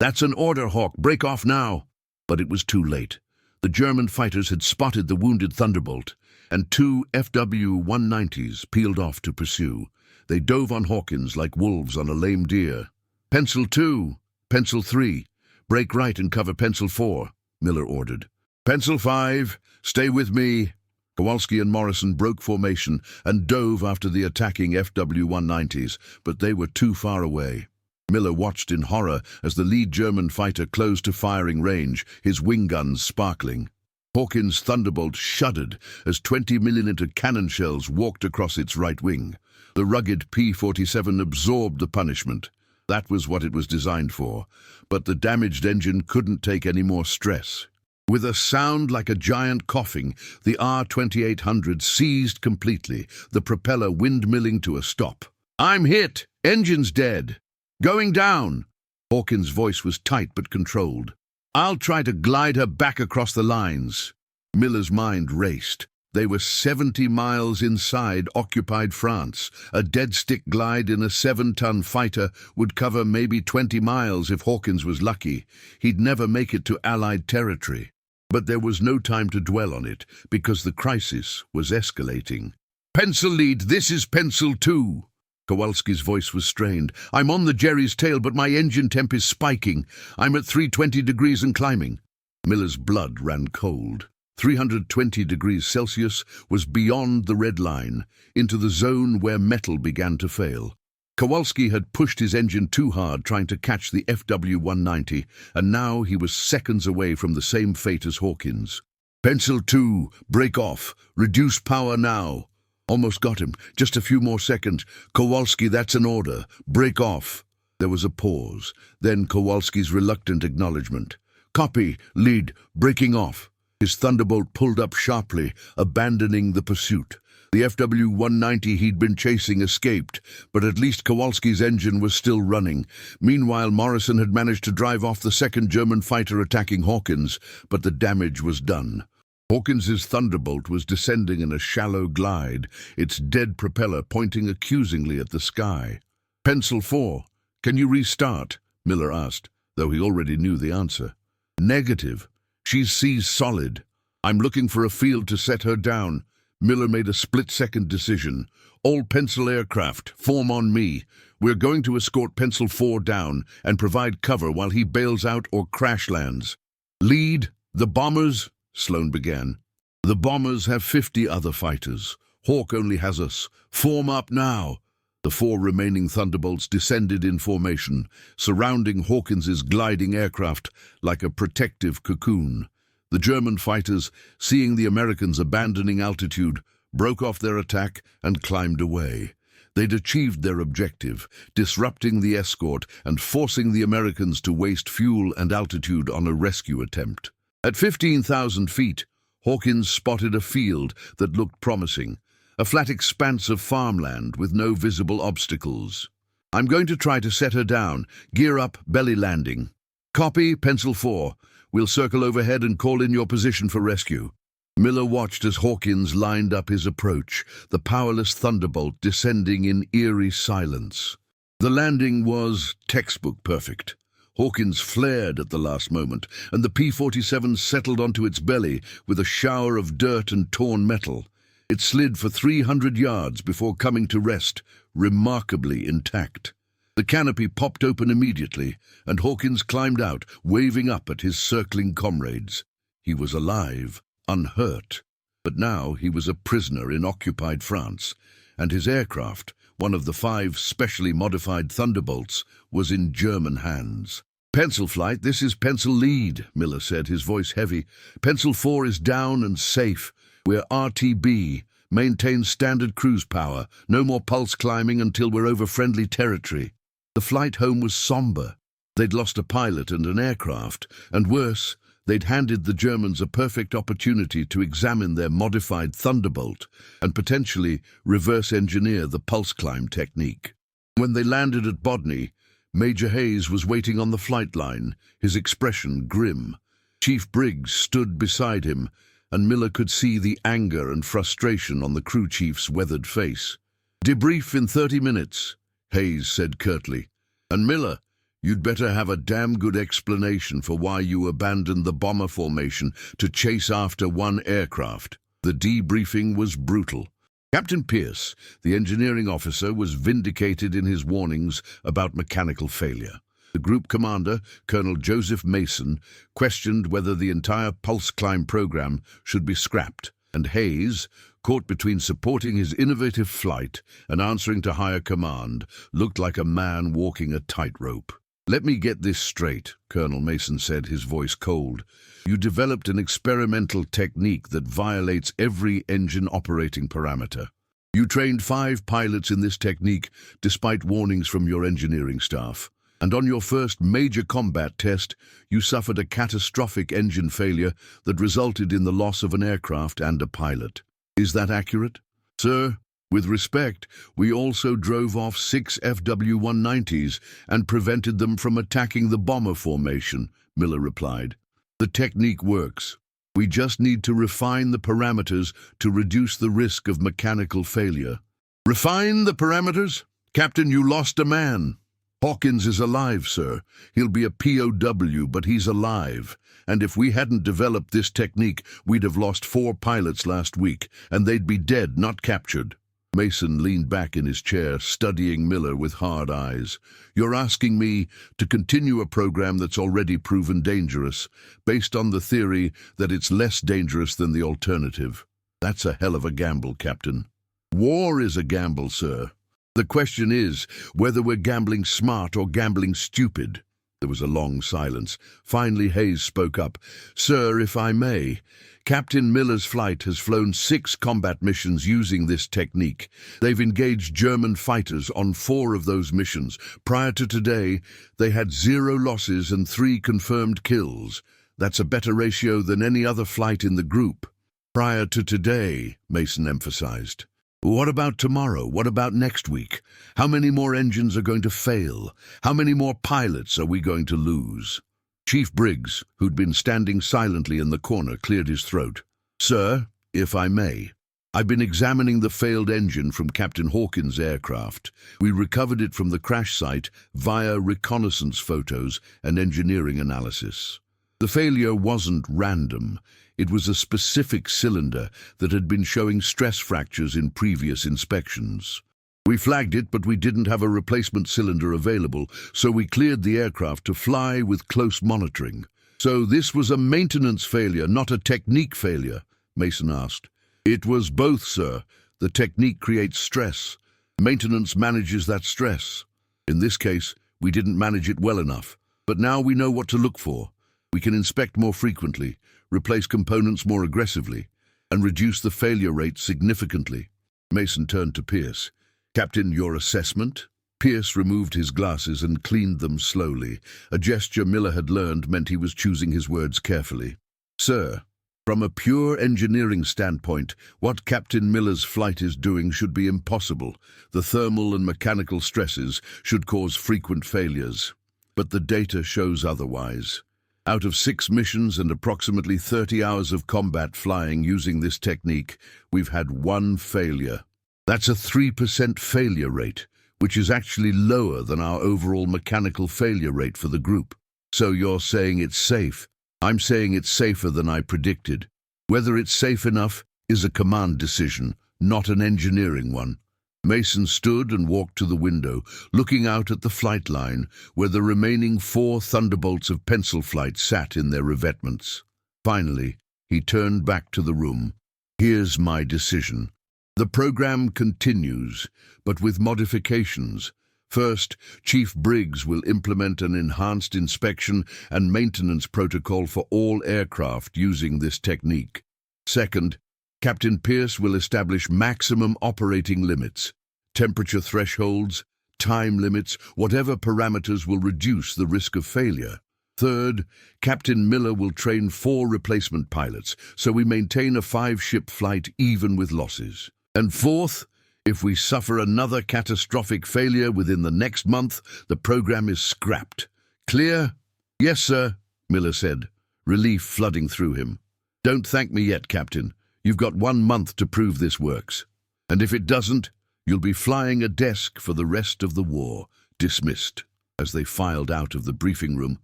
That's an order, Hawk. Break off now." But it was too late. The German fighters had spotted the wounded Thunderbolt, and 2 FW-190s peeled off to pursue. They dove on Hawkins like wolves on a lame deer. "Pencil 2, Pencil 3, break right and cover Pencil 4, Miller ordered. "Pencil 5, stay with me." Kowalski and Morrison broke formation and dove after the attacking FW-190s, but they were too far away. Miller watched in horror as the lead German fighter closed to firing range, his wing guns sparkling. Hawkins' Thunderbolt shuddered as 20mm cannon shells walked across its right wing. The rugged P-47 absorbed the punishment. That was what it was designed for, but the damaged engine couldn't take any more stress. With a sound like a giant coughing, the R2800 seized completely, the propeller windmilling to a stop. "I'm hit! Engine's dead! Going down!" Hawkins' voice was tight but controlled. "I'll try to glide her back across the lines." Miller's mind raced. They were 70 miles inside occupied France. A dead-stick glide in a 7-ton fighter would cover maybe 20 miles if Hawkins was lucky. He'd never make it to Allied territory. But there was no time to dwell on it, because the crisis was escalating. "Pencil lead, this is Pencil 2. Kowalski's voice was strained. "I'm on the Jerry's tail, but my engine temp is spiking. I'm at 320 degrees and climbing." Miller's blood ran cold. 320 degrees Celsius was beyond the red line, into the zone where metal began to fail. Kowalski had pushed his engine too hard trying to catch the FW-190, and now he was seconds away from the same fate as Hawkins. "Pencil 2, break off. Reduce power now." "Almost got him. Just a few more seconds. Kowalski, that's an order. Break off." There was a pause, then Kowalski's reluctant acknowledgement. "Copy, lead, breaking off." His Thunderbolt pulled up sharply, abandoning the pursuit. The FW-190 he'd been chasing escaped, but at least Kowalski's engine was still running. Meanwhile, Morrison had managed to drive off the second German fighter attacking Hawkins, but the damage was done. Hawkins's Thunderbolt was descending in a shallow glide, its dead propeller pointing accusingly at the sky. "Pencil 4, can you restart?" Miller asked, though he already knew the answer. "Negative. She's seas solid. I'm looking for a field to set her down." Miller made a split-second decision. "All Pencil aircraft, form on me. We're going to escort Pencil 4 down and provide cover while he bails out or crash lands." "Lead, the bombers," Sloan began. "The bombers have 50 other fighters. Hawk only has us. Form up now." The 4 remaining Thunderbolts descended in formation, surrounding Hawkins's gliding aircraft like a protective cocoon. The German fighters, seeing the Americans abandoning altitude, broke off their attack and climbed away. They'd achieved their objective, disrupting the escort and forcing the Americans to waste fuel and altitude on a rescue attempt. At 15,000 feet, Hawkins spotted a field that looked promising, a flat expanse of farmland with no visible obstacles. "I'm going to try to set her down. Gear up, belly landing." "Copy, Pencil 4. We'll circle overhead and call in your position for rescue." Miller watched as Hawkins lined up his approach, the powerless Thunderbolt descending in eerie silence. The landing was textbook perfect. Hawkins flared at the last moment, and the P-47 settled onto its belly with a shower of dirt and torn metal. It slid for 300 yards before coming to rest, remarkably intact. The canopy popped open immediately, and Hawkins climbed out, waving up at his circling comrades. He was alive, unhurt, but now he was a prisoner in occupied France, and his aircraft, one of the 5 specially modified Thunderbolts, was in German hands. "Pencil flight, this is Pencil lead," Miller said, his voice heavy. "Pencil 4 is down and safe. We're RTB. Maintain standard cruise power. No more pulse climbing until we're over friendly territory." The flight home was somber. They'd lost a pilot and an aircraft, and worse, they'd handed the Germans a perfect opportunity to examine their modified Thunderbolt and potentially reverse-engineer the pulse climb technique. When they landed at Bodney, Major Hayes was waiting on the flight line, his expression grim. Chief Briggs stood beside him, and Miller could see the anger and frustration on the crew chief's weathered face. "Debrief in 30 minutes, Hayes said curtly. "And Miller, you'd better have a damn good explanation for why you abandoned the bomber formation to chase after one aircraft." The debriefing was brutal. Captain Pierce, the engineering officer, was vindicated in his warnings about mechanical failure. The group commander, Colonel Joseph Mason, questioned whether the entire pulse climb program should be scrapped, and Hayes, caught between supporting his innovative flight and answering to higher command, looked like a man walking a tightrope. "Let me get this straight," Colonel Mason said, his voice cold. "You developed an experimental technique that violates every engine operating parameter. You trained 5 pilots in this technique despite warnings from your engineering staff. And on your first major combat test, you suffered a catastrophic engine failure that resulted in the loss of an aircraft and a pilot. Is that accurate?" "Sir, with respect, we also drove off 6 FW-190s and prevented them from attacking the bomber formation," Miller replied. "The technique works. We just need to refine the parameters to reduce the risk of mechanical failure." "Refine the parameters? Captain, you lost a man." "Hawkins is alive, sir. He'll be a POW, but he's alive. And if we hadn't developed this technique, we'd have lost 4 pilots last week, and they'd be dead, not captured." Mason leaned back in his chair, studying Miller with hard eyes. "You're asking me to continue a program that's already proven dangerous, based on the theory that it's less dangerous than the alternative. That's a hell of a gamble, Captain." "War is a gamble, sir. The question is whether we're gambling smart or gambling stupid." There was a long silence. Finally, Hayes spoke up. "Sir, if I may, Captain Miller's flight has flown 6 combat missions using this technique. They've engaged German fighters on 4 of those missions. Prior to today, they had 0 losses and 3 confirmed kills. That's a better ratio than any other flight in the group." "Prior to today," Mason emphasized. "What about tomorrow? What about next week? How many more engines are going to fail? How many more pilots are we going to lose?" Chief Briggs, who'd been standing silently in the corner, cleared his throat. Sir, if I may, I've been examining the failed engine from Captain Hawkins' aircraft. We recovered it from the crash site via reconnaissance photos and engineering analysis. The failure wasn't random. It was a specific cylinder that had been showing stress fractures in previous inspections. We flagged it, but we didn't have a replacement cylinder available, so we cleared the aircraft to fly with close monitoring. So this was a maintenance failure, not a technique failure? Mason asked. It was both, sir. The technique creates stress. Maintenance manages that stress. In this case, we didn't manage it well enough. But now we know what to look for. We can inspect more frequently, replace components more aggressively, and reduce the failure rate significantly. Mason turned to Pierce. Captain, your assessment? Pierce removed his glasses and cleaned them slowly. A gesture Miller had learned meant he was choosing his words carefully. Sir, from a pure engineering standpoint, what Captain Miller's flight is doing should be impossible. The thermal and mechanical stresses should cause frequent failures. But the data shows otherwise. Out of 6 missions and approximately 30 hours of combat flying using this technique, we've had 1 failure. That's a 3% failure rate, which is actually lower than our overall mechanical failure rate for the group. So you're saying it's safe? I'm saying it's safer than I predicted. Whether it's safe enough is a command decision, not an engineering one. Mason stood and walked to the window, looking out at the flight line, where the remaining 4 Thunderbolts of pencil flight sat in their revetments. Finally, he turned back to the room. Here's my decision. The program continues, but with modifications. First, Chief Briggs will implement an enhanced inspection and maintenance protocol for all aircraft using this technique. Second, Captain Pierce will establish maximum operating limits, temperature thresholds, time limits, whatever parameters will reduce the risk of failure. Third, Captain Miller will train 4 replacement pilots, so we maintain a 5-ship flight even with losses. And fourth, if we suffer another catastrophic failure within the next month, the program is scrapped. Clear? Yes, sir, Miller said, relief flooding through him. Don't thank me yet, Captain. You've got 1 month to prove this works. And if it doesn't, you'll be flying a desk for the rest of the war. Dismissed. As they filed out of the briefing room,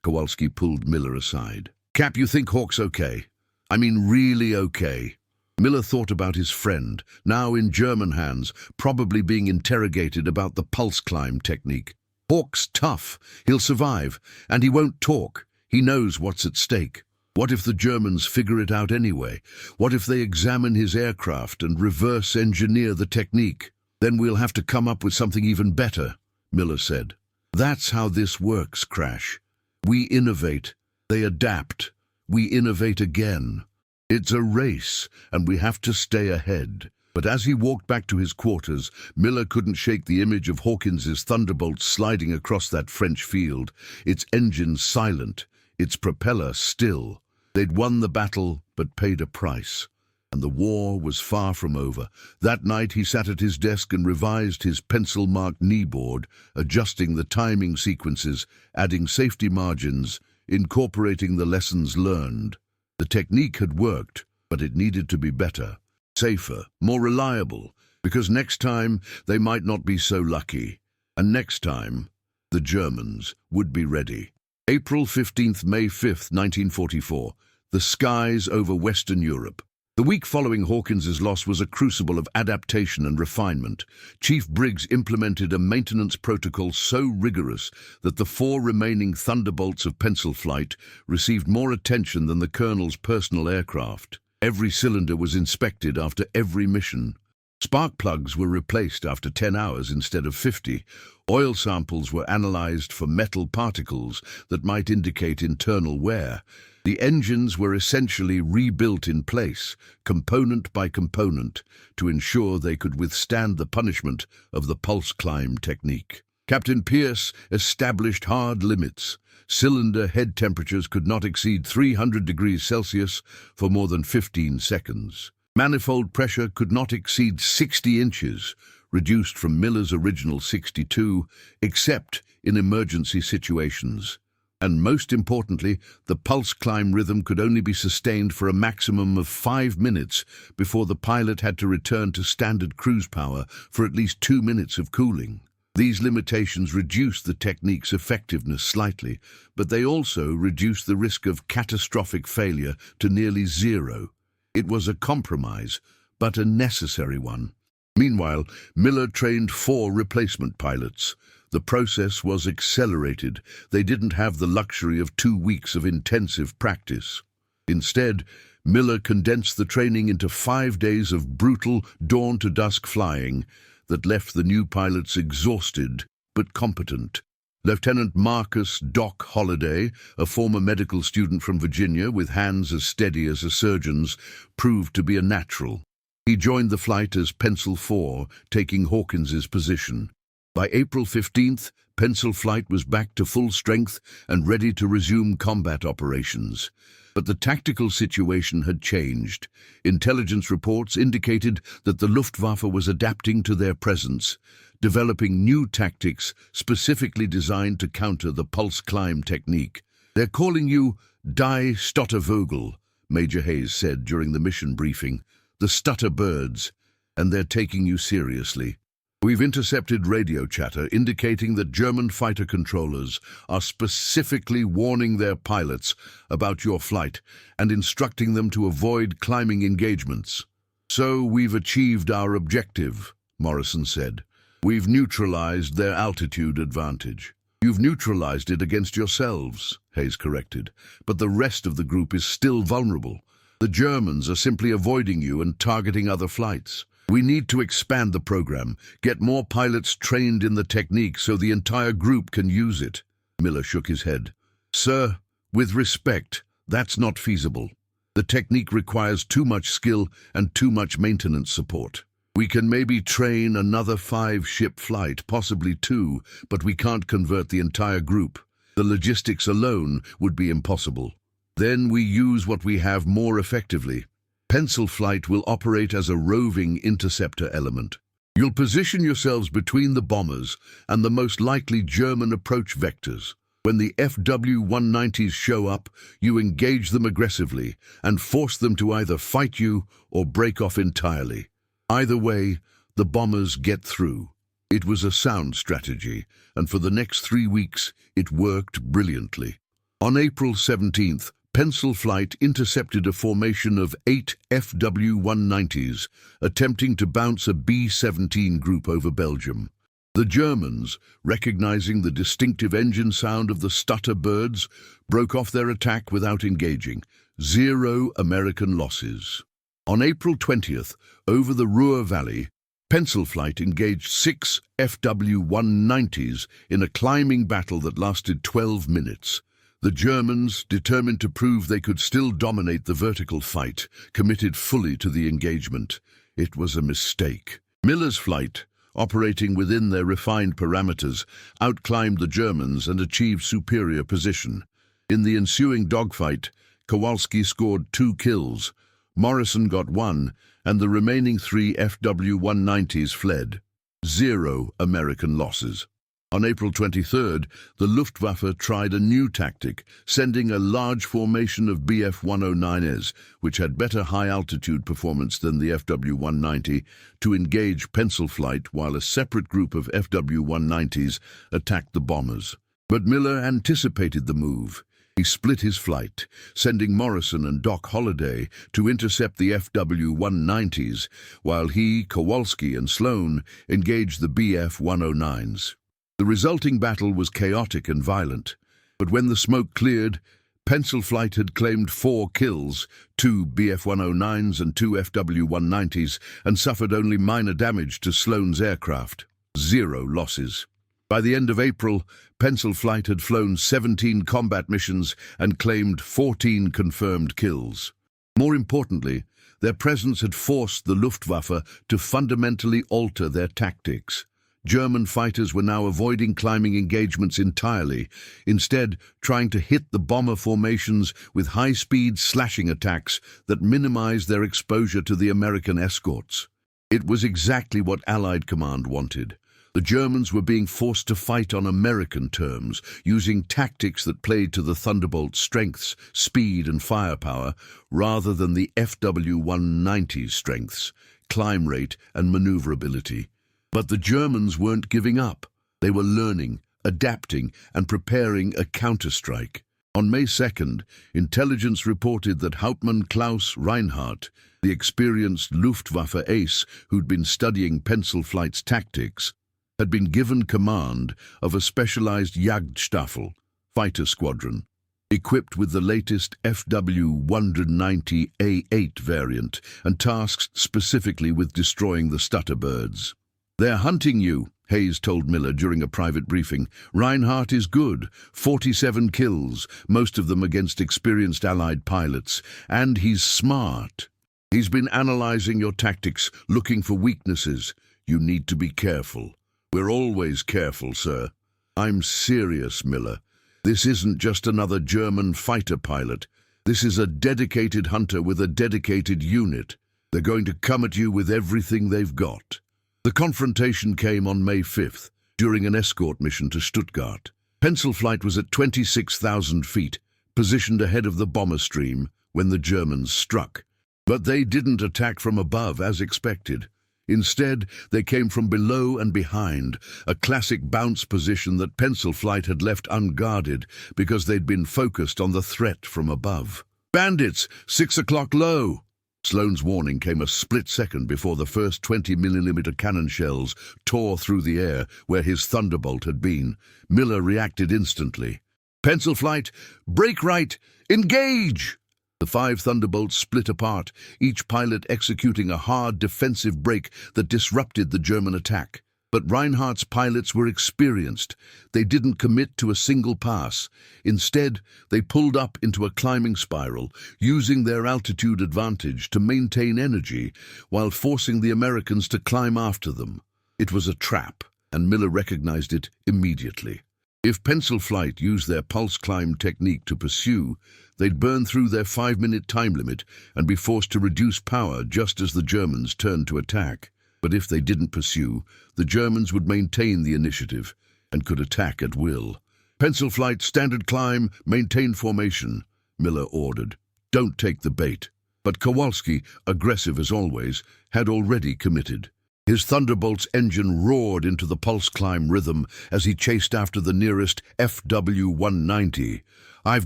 Kowalski pulled Miller aside. Cap, you think Hawk's okay? I mean really okay? Miller thought about his friend, now in German hands, probably being interrogated about the pulse climb technique. Hawk's tough. He'll survive, and he won't talk. He knows what's at stake. What if the Germans figure it out anyway? What if they examine his aircraft and reverse engineer the technique? Then we'll have to come up with something even better, Miller said. That's how this works, Crash. We innovate. They adapt. We innovate again. It's a race, and we have to stay ahead. But as he walked back to his quarters, Miller couldn't shake the image of Hawkins's Thunderbolts sliding across that French field, its engines silent, its propeller still. They'd won the battle, but paid a price. And the war was far from over. That night he sat at his desk and revised his pencil-marked kneeboard, adjusting the timing sequences, adding safety margins, incorporating the lessons learned. The technique had worked, but it needed to be better, safer, more reliable, because next time they might not be so lucky. And next time, the Germans would be ready. April 15th, May 5th, 1944. The skies over Western Europe. The week following Hawkins's loss was a crucible of adaptation and refinement. Chief Briggs implemented a maintenance protocol so rigorous that the 4 remaining Thunderbolts of pencil flight received more attention than the Colonel's personal aircraft. Every cylinder was inspected after every mission. Spark plugs were replaced after 10 hours instead of 50. Oil samples were analyzed for metal particles that might indicate internal wear. The engines were essentially rebuilt in place, component by component, to ensure they could withstand the punishment of the pulse climb technique. Captain Pierce established hard limits. Cylinder head temperatures could not exceed 300 degrees Celsius for more than 15 seconds. Manifold pressure could not exceed 60 inches, reduced from Miller's original 62, except in emergency situations. And most importantly, the pulse climb rhythm could only be sustained for a maximum of 5 minutes before the pilot had to return to standard cruise power for at least 2 minutes of cooling. These limitations reduced the technique's effectiveness slightly, but they also reduced the risk of catastrophic failure to nearly zero. It was a compromise, but a necessary one. Meanwhile, Miller trained 4 replacement pilots. The process was accelerated. They didn't have the luxury of 2 weeks of intensive practice. Instead, Miller condensed the training into 5 days of brutal dawn-to-dusk flying that left the new pilots exhausted but competent. Lieutenant Marcus "Doc" Holliday, a former medical student from Virginia with hands as steady as a surgeon's, proved to be a natural. He joined the flight as Pencil 4, taking Hawkins's position. By April 15th, Pencil Flight was back to full strength and ready to resume combat operations. But the tactical situation had changed. Intelligence reports indicated that the Luftwaffe was adapting to their presence, developing new tactics specifically designed to counter the pulse climb technique. "They're calling you Die Stottervogel," Major Hayes said during the mission briefing. "The stutter birds, and they're taking you seriously. We've intercepted radio chatter indicating that German fighter controllers are specifically warning their pilots about your flight and instructing them to avoid climbing engagements." "So we've achieved our objective," Morrison said. "We've neutralized their altitude advantage." "You've neutralized it against yourselves," Hayes corrected, "but the rest of the group is still vulnerable. The Germans are simply avoiding you and targeting other flights. We need to expand the program, get more pilots trained in the technique so the entire group can use it." Miller shook his head. "Sir, with respect, that's not feasible. The technique requires too much skill and too much maintenance support. We can maybe train another 5-ship flight, possibly 2, but we can't convert the entire group. The logistics alone would be impossible. Then we use what we have more effectively. Pencil Flight will operate as a roving interceptor element. You'll position yourselves between the bombers and the most likely German approach vectors. When the FW-190s show up, you engage them aggressively and force them to either fight you or break off entirely. Either way, the bombers get through." It was a sound strategy, and for the next 3 weeks, it worked brilliantly. On April 17th, Pencil Flight intercepted a formation of 8 FW-190s, attempting to bounce a B-17 group over Belgium. The Germans, recognizing the distinctive engine sound of the stutter birds, broke off their attack without engaging. 0 American losses. On April 20th, over the Ruhr Valley, Pencil Flight engaged 6 FW-190s in a climbing battle that lasted 12 minutes. The Germans, determined to prove they could still dominate the vertical fight, committed fully to the engagement. It was a mistake. Miller's flight, operating within their refined parameters, outclimbed the Germans and achieved superior position. In the ensuing dogfight, Kowalski scored 2 kills, Morrison got 1, and the remaining 3 FW-190s fled. 0 American losses. On April 23rd, the Luftwaffe tried a new tactic, sending a large formation of Bf-109s, which had better high-altitude performance than the FW-190, to engage Pencil Flight while a separate group of FW-190s attacked the bombers. But Miller anticipated the move. He split his flight, sending Morrison and Doc Holliday to intercept the FW-190s, while he, Kowalski, and Sloan engaged the Bf-109s. The resulting battle was chaotic and violent, but when the smoke cleared, Pencil Flight had claimed 4 kills, 2 Bf-109s and 2 FW-190s, and suffered only minor damage to Sloan's aircraft. 0 losses. By the end of April, Pencil Flight had flown 17 combat missions and claimed 14 confirmed kills. More importantly, their presence had forced the Luftwaffe to fundamentally alter their tactics. German fighters were now avoiding climbing engagements entirely, instead trying to hit the bomber formations with high-speed slashing attacks that minimized their exposure to the American escorts. It was exactly what Allied Command wanted. The Germans were being forced to fight on American terms, using tactics that played to the Thunderbolts' strengths, speed and firepower, rather than the FW-190's strengths, climb rate and maneuverability. But the Germans weren't giving up. They were learning, adapting and preparing a counterstrike. On May 2nd, intelligence reported that Hauptmann Klaus Reinhardt, the experienced Luftwaffe ace who'd been studying pencil flight's tactics, had been given command of a specialized Jagdstaffel, fighter squadron, equipped with the latest FW-190A8 variant and tasked specifically with destroying the Stutterbirds. "They're hunting you," Hayes told Miller during a private briefing. "Reinhardt is good, 47 kills, most of them against experienced Allied pilots, and he's smart. He's been analyzing your tactics, looking for weaknesses. You need to be careful." "We're always careful, sir." "I'm serious, Miller. This isn't just another German fighter pilot. This is a dedicated hunter with a dedicated unit. They're going to come at you with everything they've got." The confrontation came on May 5th, during an escort mission to Stuttgart. Pencil flight was at 26,000 feet, positioned ahead of the bomber stream, when the Germans struck. But they didn't attack from above as expected. Instead, they came from below and behind, a classic bounce position that pencil flight had left unguarded because they'd been focused on the threat from above. "Bandits, 6 o'clock low!" Sloane's warning came a split second before the first 20mm cannon shells tore through the air where his Thunderbolt had been. Miller reacted instantly. "Pencil flight, break right, engage!" The 5 Thunderbolts split apart, each pilot executing a hard defensive break that disrupted the German attack. But Reinhardt's pilots were experienced. They didn't commit to a single pass. Instead, they pulled up into a climbing spiral, using their altitude advantage to maintain energy while forcing the Americans to climb after them. It was a trap, and Miller recognized it immediately. If pencil flight used their pulse climb technique to pursue, they'd burn through their 5-minute time limit and be forced to reduce power just as the Germans turned to attack. But if they didn't pursue, the Germans would maintain the initiative and could attack at will. "Pencil flight, standard climb, maintain formation," Miller ordered. "Don't take the bait." But Kowalski, aggressive as always, had already committed. His Thunderbolt's engine roared into the pulse climb rhythm as he chased after the nearest FW-190. "I've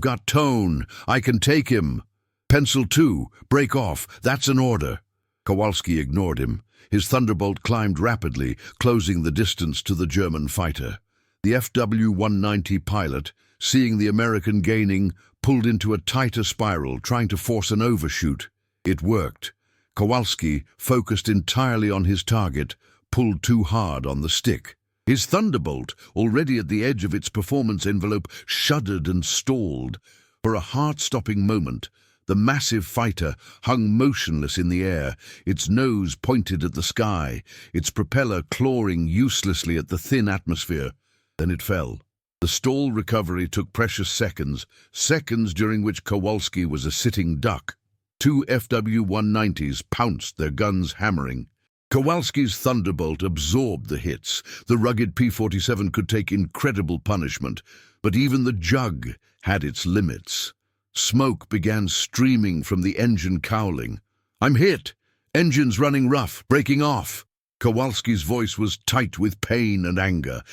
got tone. I can take him." "Pencil 2, break off. That's an order." Kowalski ignored him. His Thunderbolt climbed rapidly, closing the distance to the German fighter. The FW-190 pilot, seeing the American gaining, pulled into a tighter spiral, trying to force an overshoot. It worked. Kowalski, focused entirely on his target, pulled too hard on the stick. His Thunderbolt, already at the edge of its performance envelope, shuddered and stalled. For a heart-stopping moment, the massive fighter hung motionless in the air, its nose pointed at the sky, its propeller clawing uselessly at the thin atmosphere. Then it fell. The stall recovery took precious seconds, seconds during which Kowalski was a sitting duck. 2 FW-190s pounced, their guns hammering. Kowalski's Thunderbolt absorbed the hits. The rugged P-47 could take incredible punishment, but even the Jug had its limits. Smoke began streaming from the engine cowling. "I'm hit! Engine's running rough, breaking off!" Kowalski's voice was tight with pain and anger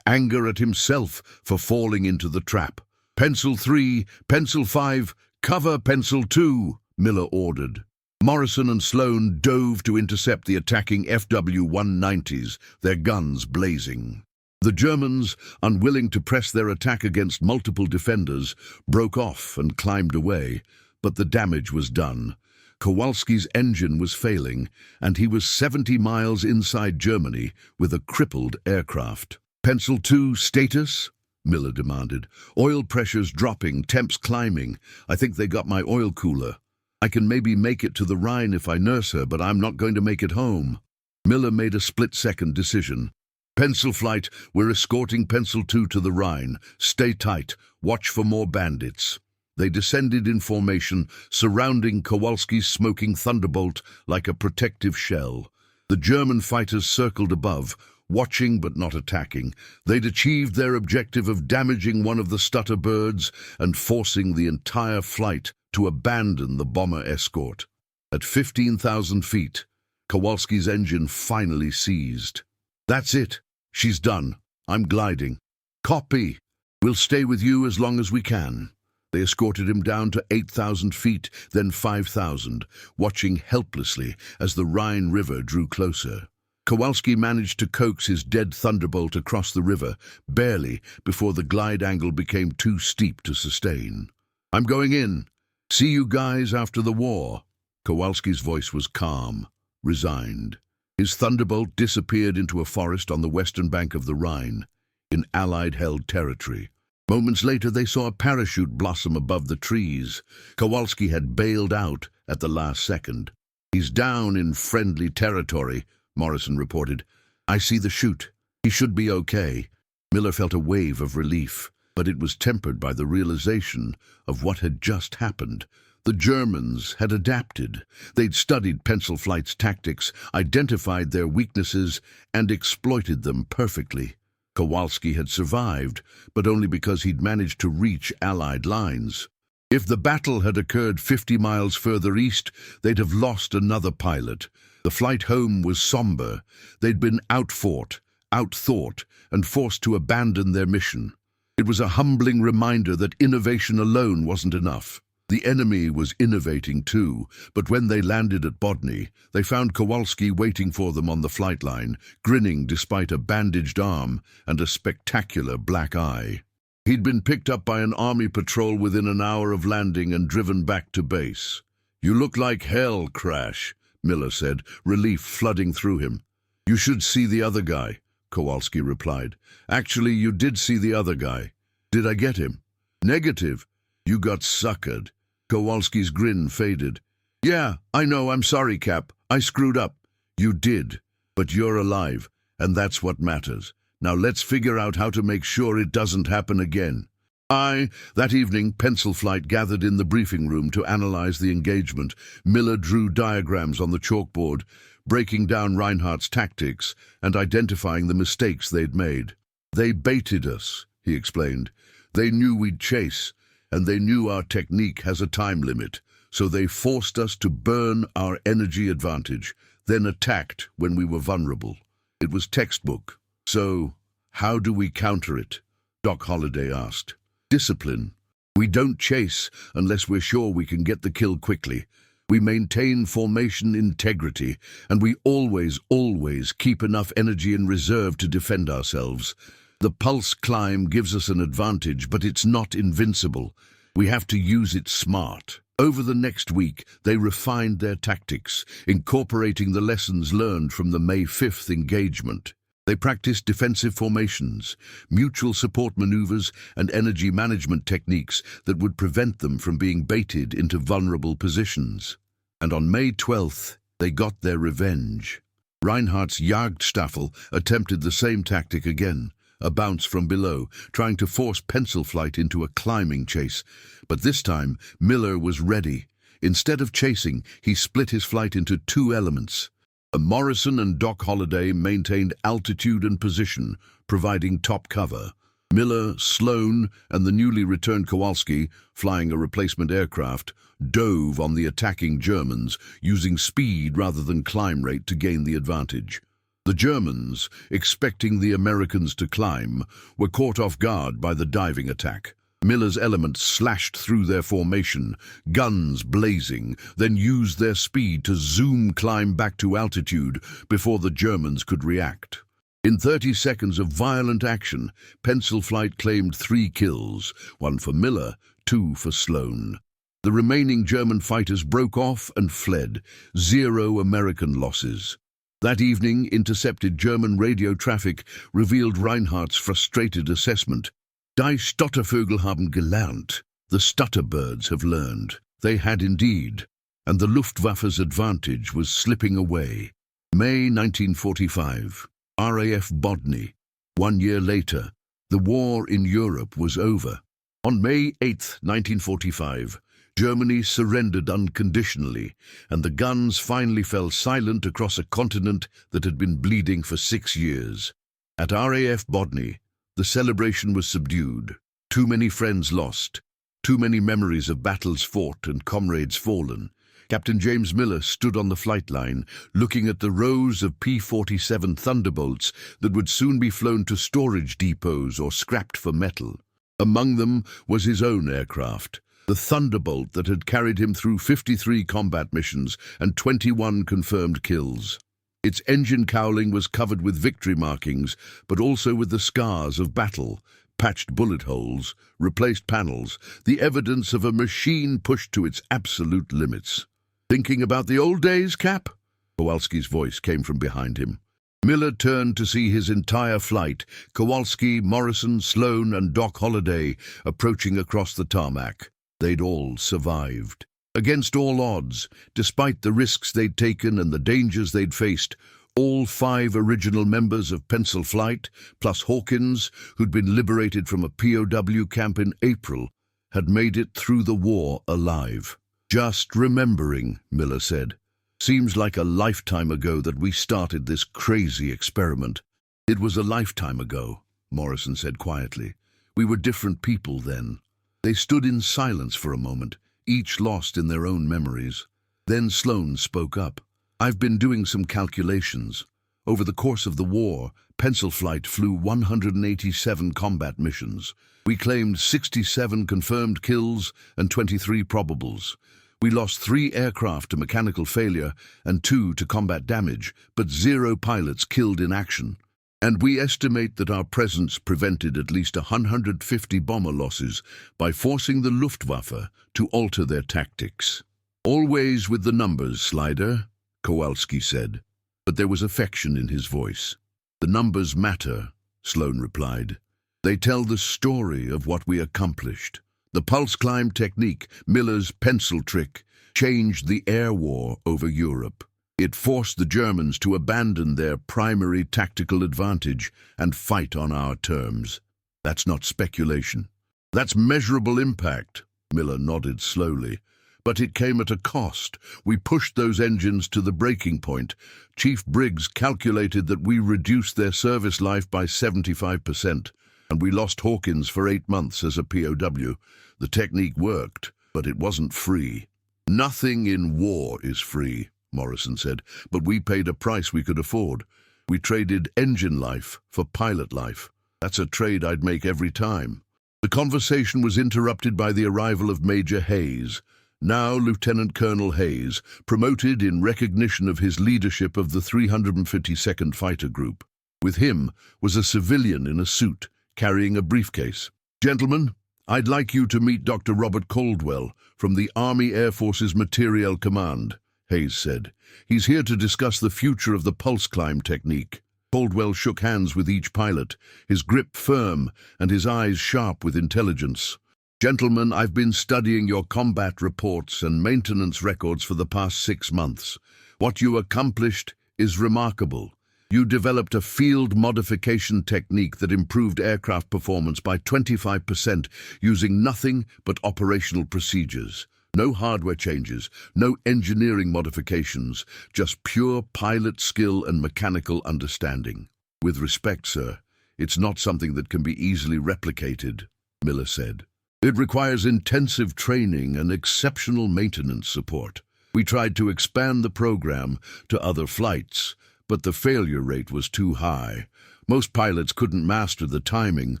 at himself for falling into the trap. "Pencil 3, Pencil 5, cover Pencil 2, Miller ordered. Morrison and Sloane dove to intercept the attacking FW-190s, their guns blazing. The Germans, unwilling to press their attack against multiple defenders, broke off and climbed away, but the damage was done. Kowalski's engine was failing, and he was 70 miles inside Germany with a crippled aircraft. "Pencil 2, status?" Miller demanded. "Oil pressures dropping, temps climbing. I think they got my oil cooler. I can maybe make it to the Rhine if I nurse her, but I'm not going to make it home." Miller made a split-second decision. "Pencil flight, we're escorting Pencil 2 to the Rhine. Stay tight. Watch for more bandits." They descended in formation, surrounding Kowalski's smoking Thunderbolt like a protective shell. The German fighters circled above, watching but not attacking. They'd achieved their objective of damaging one of the stutter birds and forcing the entire flight to abandon the bomber escort. At 15,000 feet, Kowalski's engine finally seized. "That's it. She's done. I'm gliding." "Copy. We'll stay with you as long as we can." They escorted him down to 8,000 feet, then 5,000, watching helplessly as the Rhine River drew closer. Kowalski managed to coax his dead Thunderbolt across the river, barely, before the glide angle became too steep to sustain. "I'm going in. See you guys after the war." Kowalski's voice was calm, resigned. His Thunderbolt disappeared into a forest on the western bank of the Rhine, in Allied-held territory. Moments later, they saw a parachute blossom above the trees. Kowalski had bailed out at the last second. "He's down in friendly territory," Morrison reported. "I see the chute. He should be okay." Miller felt a wave of relief, but it was tempered by the realization of what had just happened. The Germans had adapted. They'd studied Pencil Flight's tactics, identified their weaknesses, and exploited them perfectly. Kowalski had survived, but only because he'd managed to reach Allied lines. If the battle had occurred 50 miles further east, they'd have lost another pilot. The flight home was somber. They'd been outfought, outthought, and forced to abandon their mission. It was a humbling reminder that innovation alone wasn't enough. The enemy was innovating too, but when they landed at Bodny, they found Kowalski waiting for them on the flight line, grinning despite a bandaged arm and a spectacular black eye. He'd been picked up by an army patrol within an hour of landing and driven back to base. "You look like hell, Crash," Miller said, relief flooding through him. "You should see the other guy," Kowalski replied. "Actually, you did see the other guy. Did I get him?" "Negative. You got suckered." Kowalski's grin faded. "Yeah, I know, I'm sorry, Cap. I screwed up." "You did, but you're alive, and that's what matters. Now let's figure out how to make sure it doesn't happen again." That evening, Pencil Flight gathered in the briefing room to analyze the engagement. Miller drew diagrams on the chalkboard, breaking down Reinhardt's tactics and identifying the mistakes they'd made. "They baited us," he explained. "They knew we'd chase, and they knew our technique has a time limit, so they forced us to burn our energy advantage, then attacked when we were vulnerable. It was textbook." "So, how do we counter it?" Doc Holliday asked. "Discipline. We don't chase unless we're sure we can get the kill quickly. We maintain formation integrity, and we always keep enough energy in reserve to defend ourselves. The pulse climb gives us an advantage, but it's not invincible. We have to use it smart." Over the next week, they refined their tactics, incorporating the lessons learned from the May 5th engagement. They practiced defensive formations, mutual support maneuvers, and energy management techniques that would prevent them from being baited into vulnerable positions. And on May 12th, they got their revenge. Reinhardt's Jagdstaffel attempted the same tactic again, a bounce from below, trying to force Pencil Flight into a climbing chase. But this time, Miller was ready. Instead of chasing, he split his flight into two elements. Morrison and Doc Holliday maintained altitude and position, providing top cover. Miller, Sloan, and the newly returned Kowalski, flying a replacement aircraft, dove on the attacking Germans, using speed rather than climb rate to gain the advantage. The Germans, expecting the Americans to climb, were caught off guard by the diving attack. Miller's elements slashed through their formation, guns blazing, then used their speed to zoom climb back to altitude before the Germans could react. In 30 seconds of violent action, Pencil Flight claimed 3 kills, 1 for Miller, 2 for Sloan. The remaining German fighters broke off and fled, 0 American losses. That evening, intercepted German radio traffic revealed Reinhardt's frustrated assessment. "Die Stottervögel haben gelernt." The stutterbirds have learned. They had indeed, and the Luftwaffe's advantage was slipping away. May 1945, RAF Bodny. 1 year later, the war in Europe was over. On May 8, 1945, Germany surrendered unconditionally, and the guns finally fell silent across a continent that had been bleeding for 6 years. At RAF Bodny, the celebration was subdued. Too many friends lost, too many memories of battles fought and comrades fallen. Captain James Miller stood on the flight line, looking at the rows of P-47 Thunderbolts that would soon be flown to storage depots or scrapped for metal. Among them was his own aircraft, the Thunderbolt that had carried him through 53 combat missions and 21 confirmed kills. Its engine cowling was covered with victory markings, but also with the scars of battle, patched bullet holes, replaced panels, the evidence of a machine pushed to its absolute limits. "Thinking about the old days, Cap?" Kowalski's voice came from behind him. Miller turned to see his entire flight, Kowalski, Morrison, Sloan, and Doc Holliday, approaching across the tarmac. They'd all survived. Against all odds, despite the risks they'd taken and the dangers they'd faced, all 5 original members of Pencil Flight, plus Hawkins, who'd been liberated from a POW camp in April, had made it through the war alive. "Just remembering," Miller said. "Seems like a lifetime ago that we started this crazy experiment." "It was a lifetime ago," Morrison said quietly. "We were different people then." They stood in silence for a moment, each lost in their own memories. Then Sloan spoke up. "I've been doing some calculations. Over the course of the war, Pencil Flight flew 187 combat missions. We claimed 67 confirmed kills and 23 probables. We lost 3 aircraft to mechanical failure and 2 to combat damage, but 0 pilots killed in action. And we estimate that our presence prevented at least 150 bomber losses by forcing the Luftwaffe to alter their tactics." "Always with the numbers, Slider," Kowalski said, but there was affection in his voice. "The numbers matter," Sloan replied. "They tell the story of what we accomplished. The pulse climb technique, Miller's pencil trick, changed the air war over Europe. It forced the Germans to abandon their primary tactical advantage and fight on our terms. That's not speculation. That's measurable impact," Miller nodded slowly. "But it came at a cost. We pushed those engines to the breaking point. Chief Briggs calculated that we reduced their service life by 75%, and we lost Hawkins for 8 months as a POW. The technique worked, but it wasn't free." "Nothing in war is free," Morrison said, "but we paid a price we could afford. We traded engine life for pilot life. That's a trade I'd make every time." The conversation was interrupted by the arrival of Major Hayes, now Lieutenant Colonel Hayes, promoted in recognition of his leadership of the 352nd Fighter Group. With him was a civilian in a suit, carrying a briefcase. "Gentlemen, I'd like you to meet Dr. Robert Caldwell from the Army Air Forces Materiel Command," Hayes said. "He's here to discuss the future of the pulse climb technique." Caldwell shook hands with each pilot, his grip firm and his eyes sharp with intelligence. "Gentlemen, I've been studying your combat reports and maintenance records for the past 6 months. What you accomplished is remarkable. You developed a field modification technique that improved aircraft performance by 25% using nothing but operational procedures. No hardware changes, no engineering modifications, just pure pilot skill and mechanical understanding. With respect, sir, it's not something that can be easily replicated," Miller said. "It requires intensive training and exceptional maintenance support. We tried to expand the program to other flights, but the failure rate was too high. Most pilots couldn't master the timing,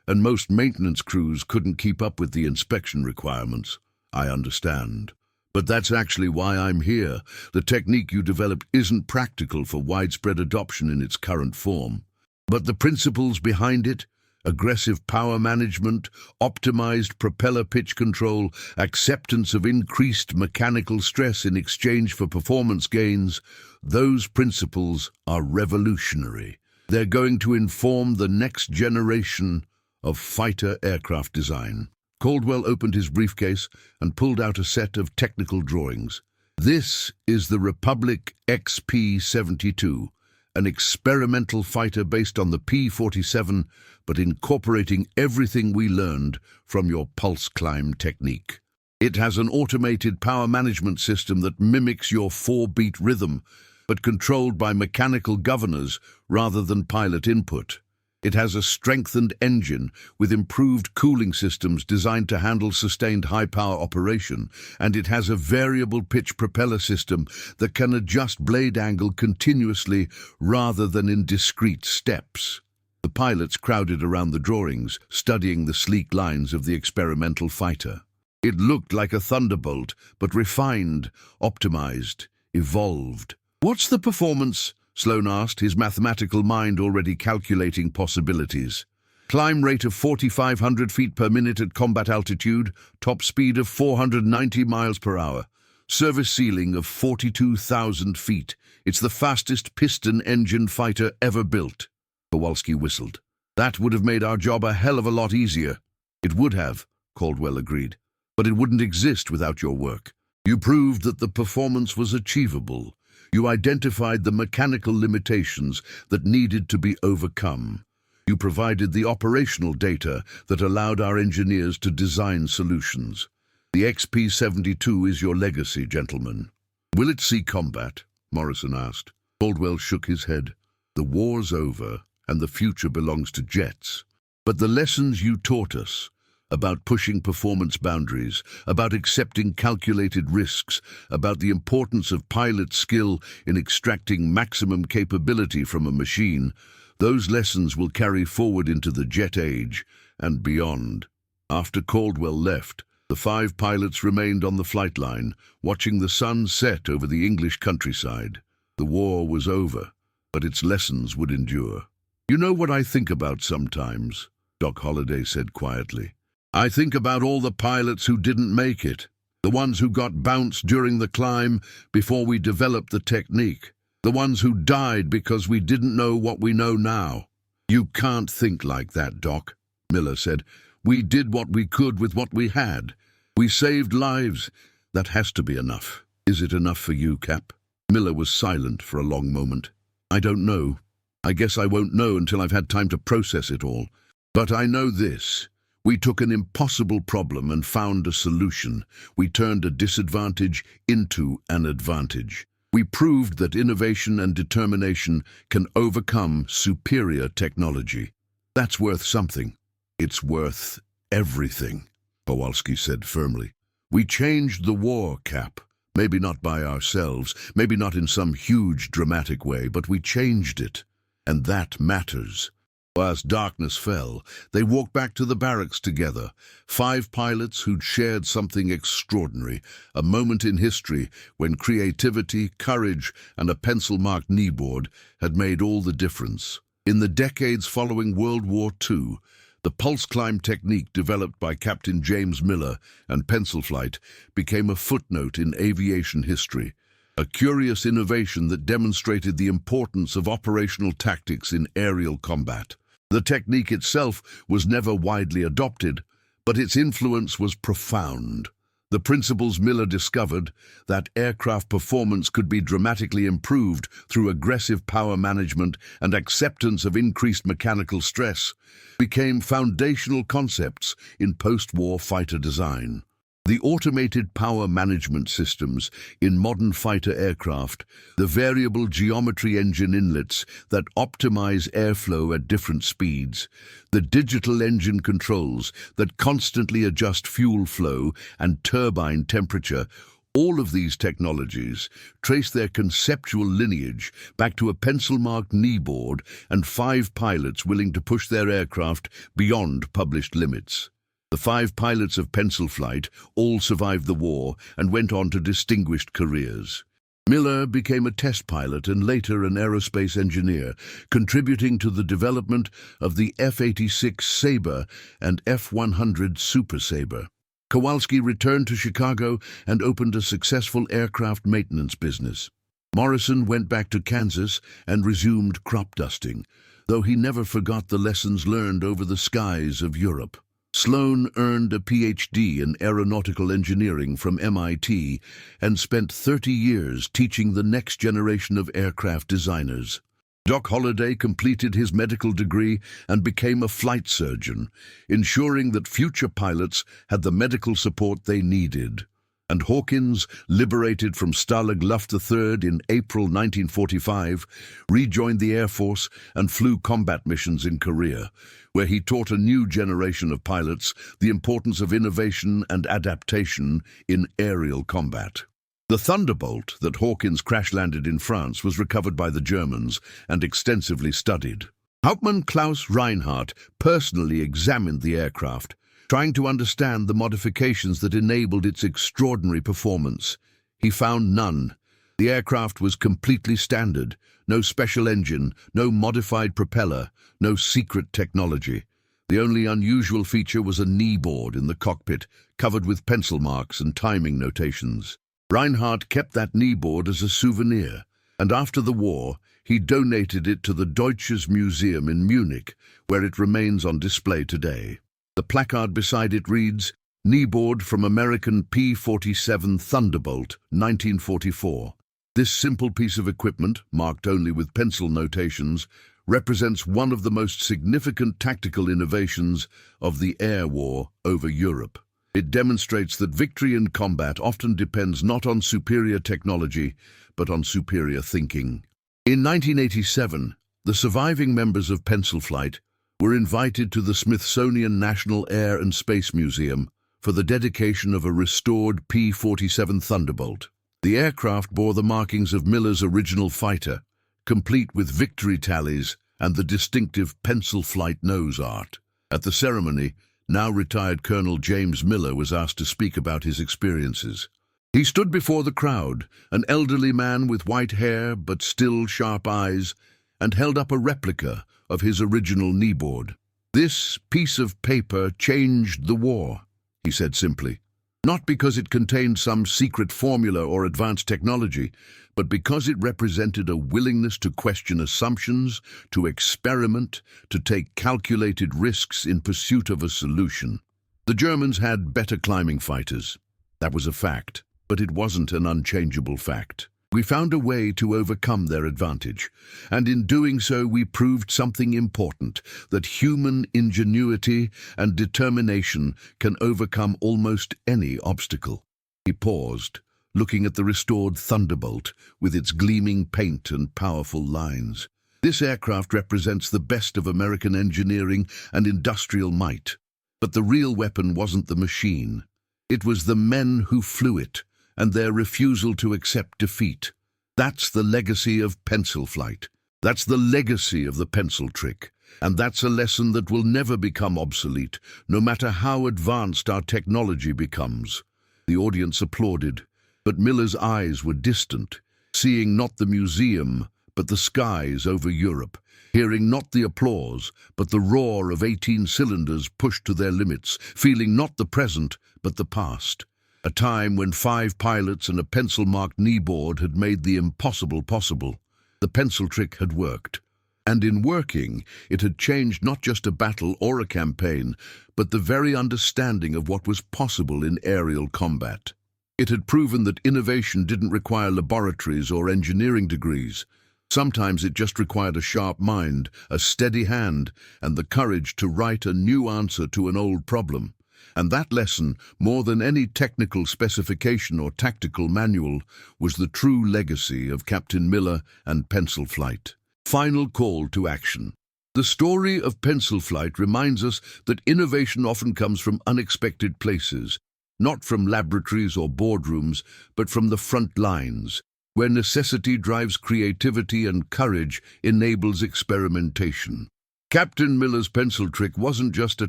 and most maintenance crews couldn't keep up with the inspection requirements." "I understand. But that's actually why I'm here. The technique you developed isn't practical for widespread adoption in its current form. But the principles behind it, aggressive power management, optimized propeller pitch control, acceptance of increased mechanical stress in exchange for performance gains, those principles are revolutionary. They're going to inform the next generation of fighter aircraft design." Caldwell opened his briefcase and pulled out a set of technical drawings. "This is the Republic XP-72, an experimental fighter based on the P-47, but incorporating everything we learned from your pulse climb technique. It has an automated power management system that mimics your 4-beat rhythm, but controlled by mechanical governors rather than pilot input. It has a strengthened engine with improved cooling systems designed to handle sustained high-power operation, and it has a variable pitch propeller system that can adjust blade angle continuously rather than in discrete steps. The pilots crowded around the drawings, studying the sleek lines of the experimental fighter. It looked like a Thunderbolt, but refined, optimized, evolved. "What's the performance?" Sloan asked, his mathematical mind already calculating possibilities. "Climb rate of 4,500 feet per minute at combat altitude, top speed of 490 miles per hour, service ceiling of 42,000 feet. It's the fastest piston-engine fighter ever built." Kowalski whistled. "That would have made our job a hell of a lot easier." "It would have," Caldwell agreed, "but it wouldn't exist without your work. You proved that the performance was achievable. You identified the mechanical limitations that needed to be overcome. You provided the operational data that allowed our engineers to design solutions. The XP-72 is your legacy, gentlemen." "Will it see combat?" Morrison asked. Caldwell shook his head. "The war's over, and the future belongs to jets. But the lessons you taught us, about pushing performance boundaries, about accepting calculated risks, about the importance of pilot skill in extracting maximum capability from a machine, those lessons will carry forward into the jet age and beyond." After Caldwell left, the 5 pilots remained on the flight line, watching the sun set over the English countryside. The war was over, but its lessons would endure. "You know what I think about sometimes," Doc Holliday said quietly. "I think about all the pilots who didn't make it, the ones who got bounced during the climb before we developed the technique, the ones who died because we didn't know what we know now." "You can't think like that, Doc," Miller said. "We did what we could with what we had. We saved lives. That has to be enough." "Is it enough for you, Cap?" Miller was silent for a long moment. "I don't know. I guess I won't know until I've had time to process it all. But I know this. We took an impossible problem and found a solution. We turned a disadvantage into an advantage. We proved that innovation and determination can overcome superior technology. That's worth something." "It's worth everything," Kowalski said firmly. "We changed the war, Cap. Maybe not by ourselves, maybe not in some huge dramatic way, but we changed it. And that matters." As darkness fell, they walked back to the barracks together, 5 pilots who'd shared something extraordinary, a moment in history when creativity, courage, and a pencil-marked kneeboard had made all the difference. In the decades following World War II, the pulse climb technique developed by Captain James Miller and pencil flight became a footnote in aviation history, a curious innovation that demonstrated the importance of operational tactics in aerial combat. The technique itself was never widely adopted, but its influence was profound. The principles Miller discovered, that aircraft performance could be dramatically improved through aggressive power management and acceptance of increased mechanical stress, became foundational concepts in post-war fighter design. The automated power management systems in modern fighter aircraft, the variable geometry engine inlets that optimize airflow at different speeds, the digital engine controls that constantly adjust fuel flow and turbine temperature, all of these technologies trace their conceptual lineage back to a pencil-marked kneeboard and 5 pilots willing to push their aircraft beyond published limits. The 5 pilots of pencil flight all survived the war and went on to distinguished careers. Miller became a test pilot and later an aerospace engineer, contributing to the development of the F-86 Sabre and F-100 Super Sabre. Kowalski returned to Chicago and opened a successful aircraft maintenance business. Morrison went back to Kansas and resumed crop dusting, though he never forgot the lessons learned over the skies of Europe. Sloan earned a Ph.D. in aeronautical engineering from MIT and spent 30 years teaching the next generation of aircraft designers. Doc Holliday completed his medical degree and became a flight surgeon, ensuring that future pilots had the medical support they needed. And Hawkins, liberated from Stalag Luft III in April 1945, rejoined the Air Force and flew combat missions in Korea, where he taught a new generation of pilots the importance of innovation and adaptation in aerial combat. The Thunderbolt that Hawkins crash-landed in France was recovered by the Germans and extensively studied. Hauptmann Klaus Reinhardt personally examined the aircraft, trying to understand the modifications that enabled its extraordinary performance. He found none. The aircraft was completely standard, no special engine, no modified propeller, no secret technology. The only unusual feature was a kneeboard in the cockpit, covered with pencil marks and timing notations. Reinhardt kept that kneeboard as a souvenir, and after the war, he donated it to the Deutsches Museum in Munich, where it remains on display today. The placard beside it reads, "Kneeboard from American P-47 Thunderbolt, 1944. This simple piece of equipment, marked only with pencil notations, represents one of the most significant tactical innovations of the air war over Europe. It demonstrates that victory in combat often depends not on superior technology, but on superior thinking." In 1987, the surviving members of Pencil Flight were invited to the Smithsonian National Air and Space Museum for the dedication of a restored P-47 Thunderbolt. The aircraft bore the markings of Miller's original fighter, complete with victory tallies and the distinctive Pencil Flight nose art. At the ceremony, now retired Colonel James Miller was asked to speak about his experiences. He stood before the crowd, an elderly man with white hair but still sharp eyes, and held up a replica of his original kneeboard. "This piece of paper changed the war," he said simply. "Not because it contained some secret formula or advanced technology, but because it represented a willingness to question assumptions, to experiment, to take calculated risks in pursuit of a solution." The Germans had better climbing fighters. That was a fact, but it wasn't an unchangeable fact. We found a way to overcome their advantage, and in doing so we proved something important, that human ingenuity and determination can overcome almost any obstacle. He paused, looking at the restored Thunderbolt with its gleaming paint and powerful lines. This aircraft represents the best of American engineering and industrial might. But the real weapon wasn't the machine. It was the men who flew it, and their refusal to accept defeat. That's the legacy of Pencil Flight. That's the legacy of the pencil trick. And that's a lesson that will never become obsolete, no matter how advanced our technology becomes. The audience applauded, but Miller's eyes were distant, seeing not the museum, but the skies over Europe, hearing not the applause, but the roar of 18 cylinders pushed to their limits, feeling not the present, but the past. A time when 5 pilots and a pencil-marked kneeboard had made the impossible possible. The pencil trick had worked. And in working, it had changed not just a battle or a campaign, but the very understanding of what was possible in aerial combat. It had proven that innovation didn't require laboratories or engineering degrees. Sometimes it just required a sharp mind, a steady hand, and the courage to write a new answer to an old problem. And that lesson, more than any technical specification or tactical manual, was the true legacy of Captain Miller and Pencil Flight. Final call to action. The story of Pencil Flight reminds us that innovation often comes from unexpected places, not from laboratories or boardrooms, but from the front lines, where necessity drives creativity and courage enables experimentation. Captain Miller's pencil trick wasn't just a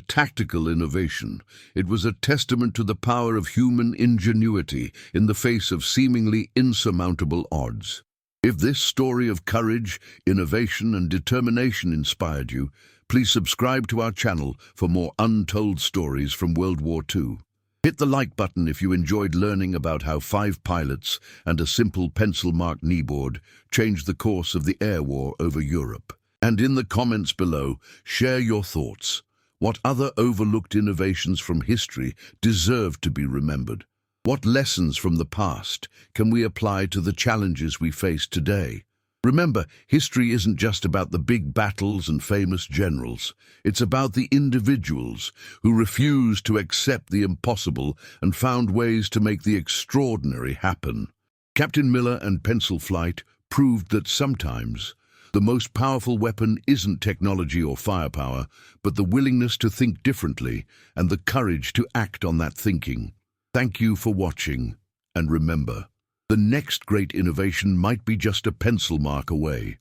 tactical innovation. It was a testament to the power of human ingenuity in the face of seemingly insurmountable odds. If this story of courage, innovation, and determination inspired you, please subscribe to our channel for more untold stories from World War II. Hit the like button if you enjoyed learning about how 5 pilots and a simple pencil-marked kneeboard changed the course of the air war over Europe. And in the comments below, share your thoughts. What other overlooked innovations from history deserve to be remembered? What lessons from the past can we apply to the challenges we face today? Remember, history isn't just about the big battles and famous generals. It's about the individuals who refused to accept the impossible and found ways to make the extraordinary happen. Captain Miller and Pencil Flight proved that sometimes the most powerful weapon isn't technology or firepower, but the willingness to think differently and the courage to act on that thinking. Thank you for watching, and remember, the next great innovation might be just a pencil mark away.